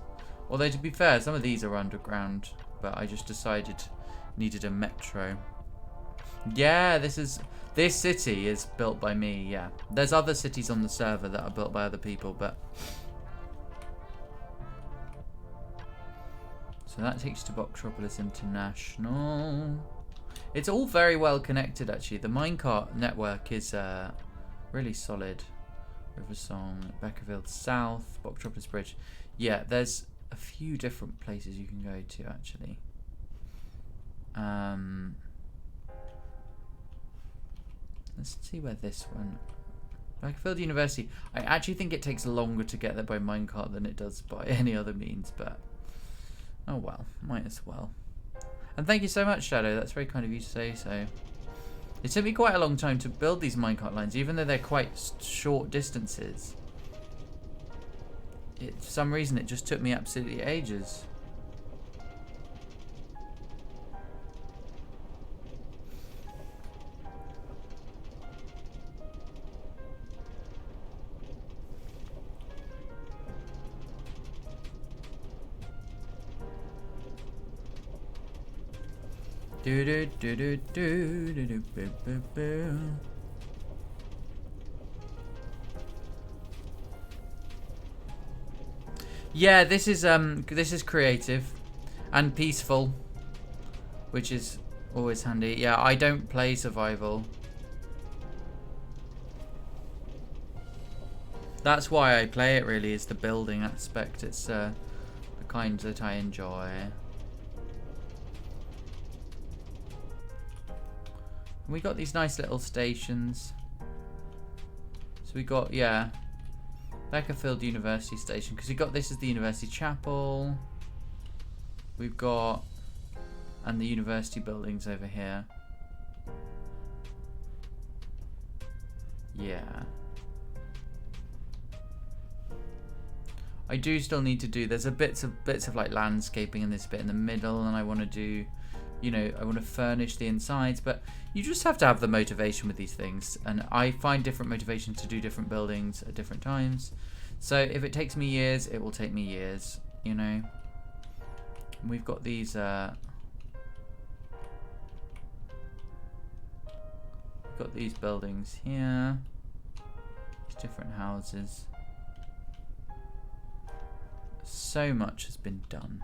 Although to be fair, some of these are underground, but I just decided needed a metro. Yeah, this city is built by me, yeah. There's other cities on the server that are built by other people, but... So that takes you to Bocktropolis International. It's all very well connected, actually. The minecart network is really solid. Riversong, Beckerfield South, Bocktropolis Bridge. Yeah, there's a few different places you can go to, actually. Let's see where this one... Beckerfield University. I actually think it takes longer to get there by minecart than it does by any other means, but... Oh well, might as well. And thank you so much, Shadow. That's very kind of you to say so. It took me quite a long time to build these minecart lines, even though they're quite short distances. For some reason, it just took me absolutely ages. Do do do do do do do boo boo boo. Yeah, this is creative and peaceful, which is always handy. Yeah, I don't play survival. That's why I play it, really, is the building aspect. It's the kind that I enjoy. We got these nice little stations. So we got, yeah, Beckerfield University Station, because we got this as the University Chapel. We've got, and the university buildings over here. Yeah. I do still need to do, there's a bits of like landscaping in this bit in the middle, and I want to do, you know, I want to furnish the insides, but you just have to have the motivation with these things, and I find different motivations to do different buildings at different times. So if it takes me years, it will take me years, you know. We've got these buildings here, these different houses. So much has been done.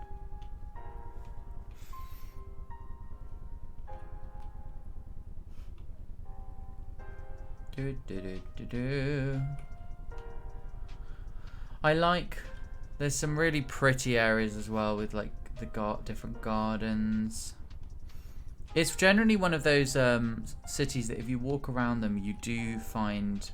I like, there's some really pretty areas as well with like the different gardens. It's generally one of those cities that if you walk around them, you do find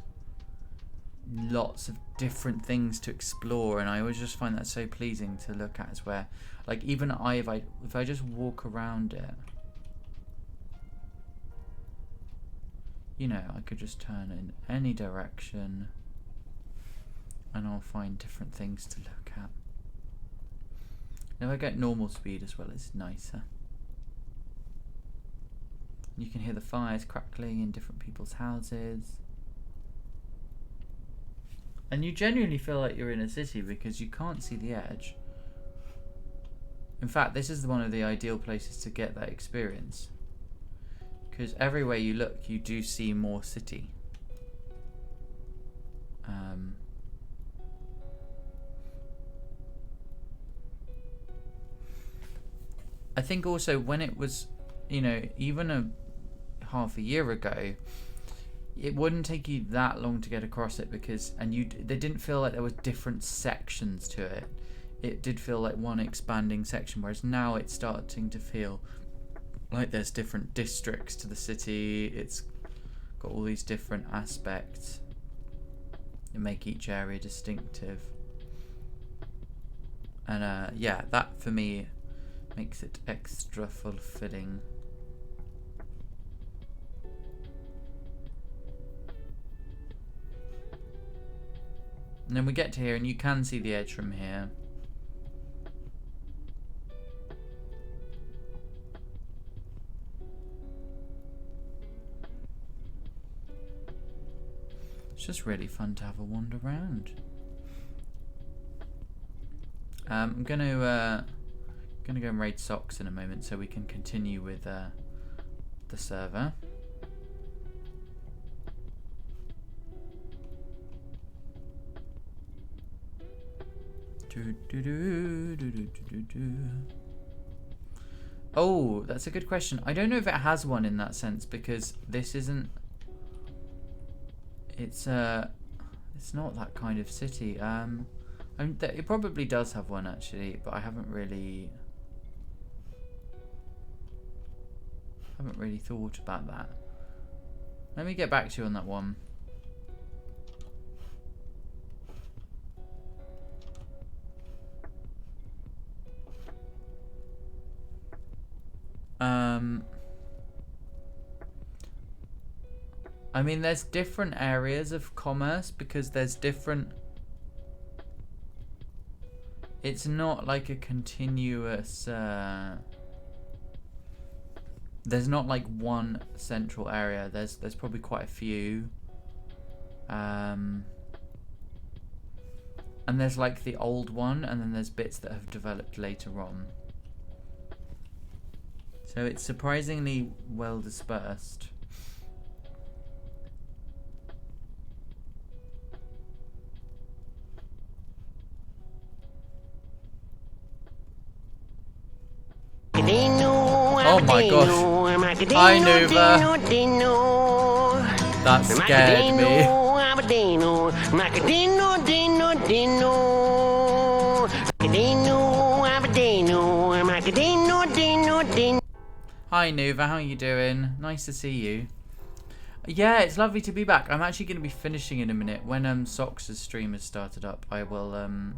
lots of different things to explore, and I always just find that so pleasing to look at. Is where, like, even if I just walk around it, you know, I could just turn in any direction and I'll find different things to look at. If I get normal speed as well, it's nicer. You can hear the fires crackling in different people's houses. And you genuinely feel like you're in a city because you can't see the edge. In fact, this is one of the ideal places to get that experience. Because everywhere you look, you do see more city. I think also when it was, you know, even half a year ago, it wouldn't take you that long to get across it because, they didn't feel like there was different sections to it. It did feel like one expanding section, whereas now it's starting to feel like there's different districts to the city. It's got all these different aspects that make each area distinctive. And yeah, that for me makes it extra fulfilling. And then we get to here and you can see the edge from here. It's just really fun to have a wander around. I'm gonna go and raid socks in a moment so we can continue with the server. Oh, that's a good question. I don't know if it has one in that sense because this isn't. It's not that kind of city. I mean, it probably does have one actually, but I haven't really thought about that. Let me get back to you on that one. I mean, there's different areas of commerce because there's different. It's not like a continuous. There's not like one central area. There's probably quite a few. And there's like the old one, and then there's bits that have developed later on. So it's surprisingly well dispersed. Oh my gosh. Hi, Nuva. That scared me. Hi, Nuva. How are you doing? Nice to see you. Yeah, it's lovely to be back. I'm actually going to be finishing in a minute. When Socks' stream has started up, I will... In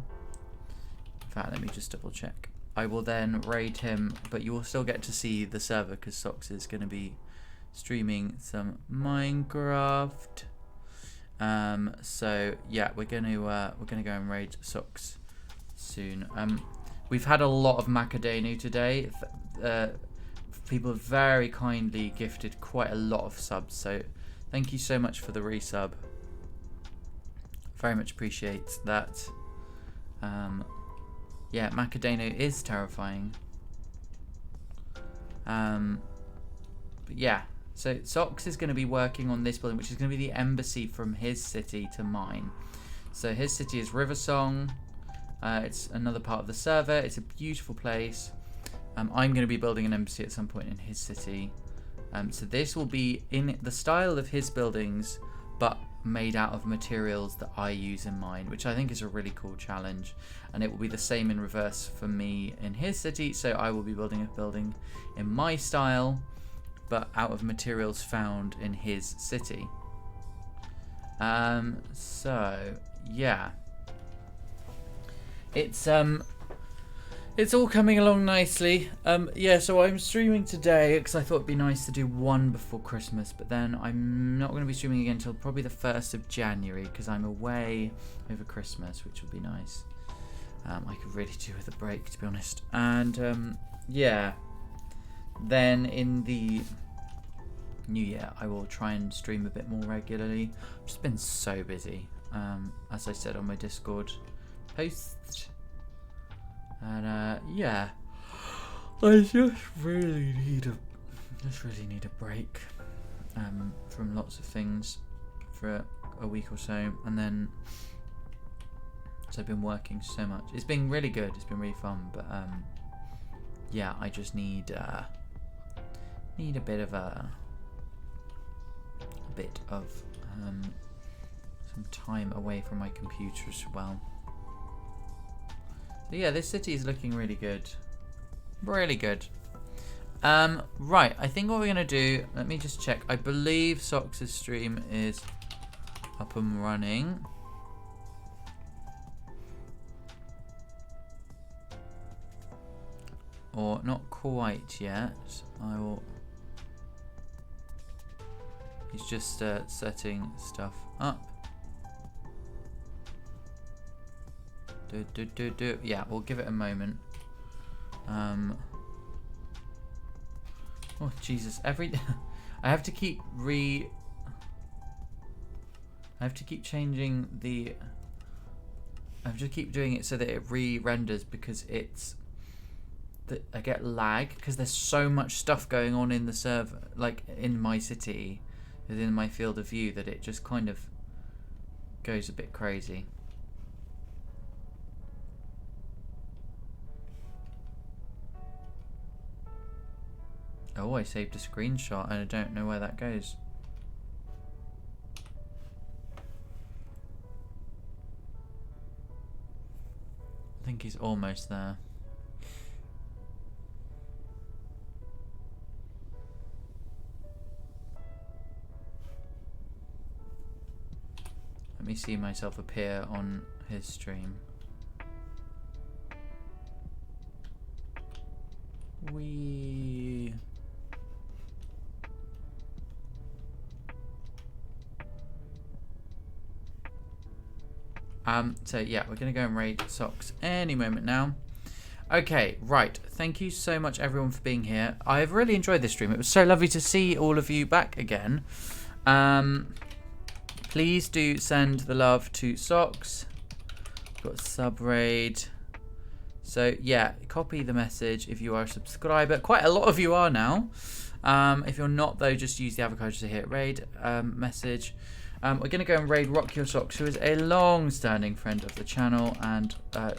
fact, let me just double check. I will then raid him, but you will still get to see the server because Socks is going to be streaming some Minecraft. So yeah, we're gonna go and raid Socks soon. We've had a lot of Macadenu today. People have very kindly gifted quite a lot of subs, so thank you so much for the resub. Very much appreciate that. Yeah, Macadenu is terrifying. But yeah, so Socks is going to be working on this building, which is going to be the embassy from his city to mine. So his city is Riversong. It's another part of the server. It's a beautiful place. I'm going to be building an embassy at some point in his city. So this will be in the style of his buildings, but made out of materials that I use in mine, which I think is a really cool challenge. And it will be the same in reverse for me in his city. So I will be building a building in my style, but out of materials found in his city. So yeah, it's It's all coming along nicely. Yeah, so I'm streaming today because I thought it'd be nice to do one before Christmas, but then I'm not going to be streaming again until probably the 1st of January because I'm away over Christmas, which would be nice. I could really do with a break, to be honest. And yeah, then in the new year, I will try and stream a bit more regularly. I've just been so busy, as I said on my Discord post. And yeah, I just really need a break from lots of things for a week or so, and then so I've been working so much. It's been really good. It's been really fun, but yeah, I just need a bit of some time away from my computer as well. So yeah, this city is looking really good. Really good. Right, I think what we're going to do, let me just check. I believe Socks' stream is up and running. Or not quite yet. He's just setting stuff up. Yeah, we'll give it a moment. Oh Jesus! I have to keep changing the. I have to keep doing it so that it re-renders because I get lag because there's so much stuff going on in the server, like in my city, within my field of view, that it just kind of goes a bit crazy. Oh, I saved a screenshot and I don't know where that goes. I think he's almost there. Let me see myself appear on his stream. So yeah, we're gonna go and raid Socks any moment now. Okay, right. Thank you so much everyone for being here. I've really enjoyed this stream. It was so lovely to see all of you back again. Please do send the love to Socks. Got sub raid. So yeah, copy the message if you are a subscriber. Quite a lot of you are now. If you're not though, just use the avocado to hit raid message. We're going to go and raid Rock Your Socks, who is a long-standing friend of the channel and a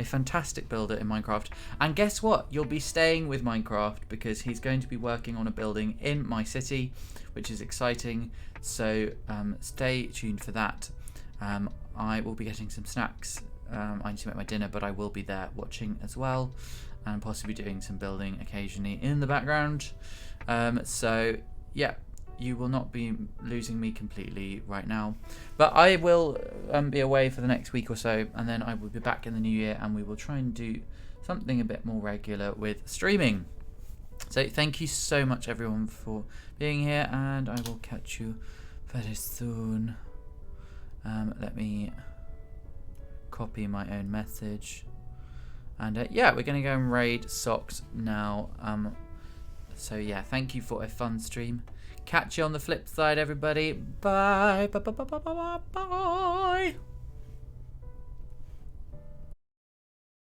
fantastic builder in Minecraft. And guess what? You'll be staying with Minecraft because he's going to be working on a building in my city, which is exciting. So stay tuned for that. I will be getting some snacks. I need to make my dinner, but I will be there watching as well and possibly doing some building occasionally in the background. So yeah. You will not be losing me completely right now, but I will be away for the next week or so, and then I will be back in the new year, and we will try and do something a bit more regular with streaming. So thank you so much everyone for being here, and I will catch you very soon. Let me copy my own message, and yeah, we're gonna go and raid Socks now. So yeah, thank you for a fun stream. Catch you on the flip side, everybody. Bye. Bye. Bye. Bye. Bye. Bye. Bye.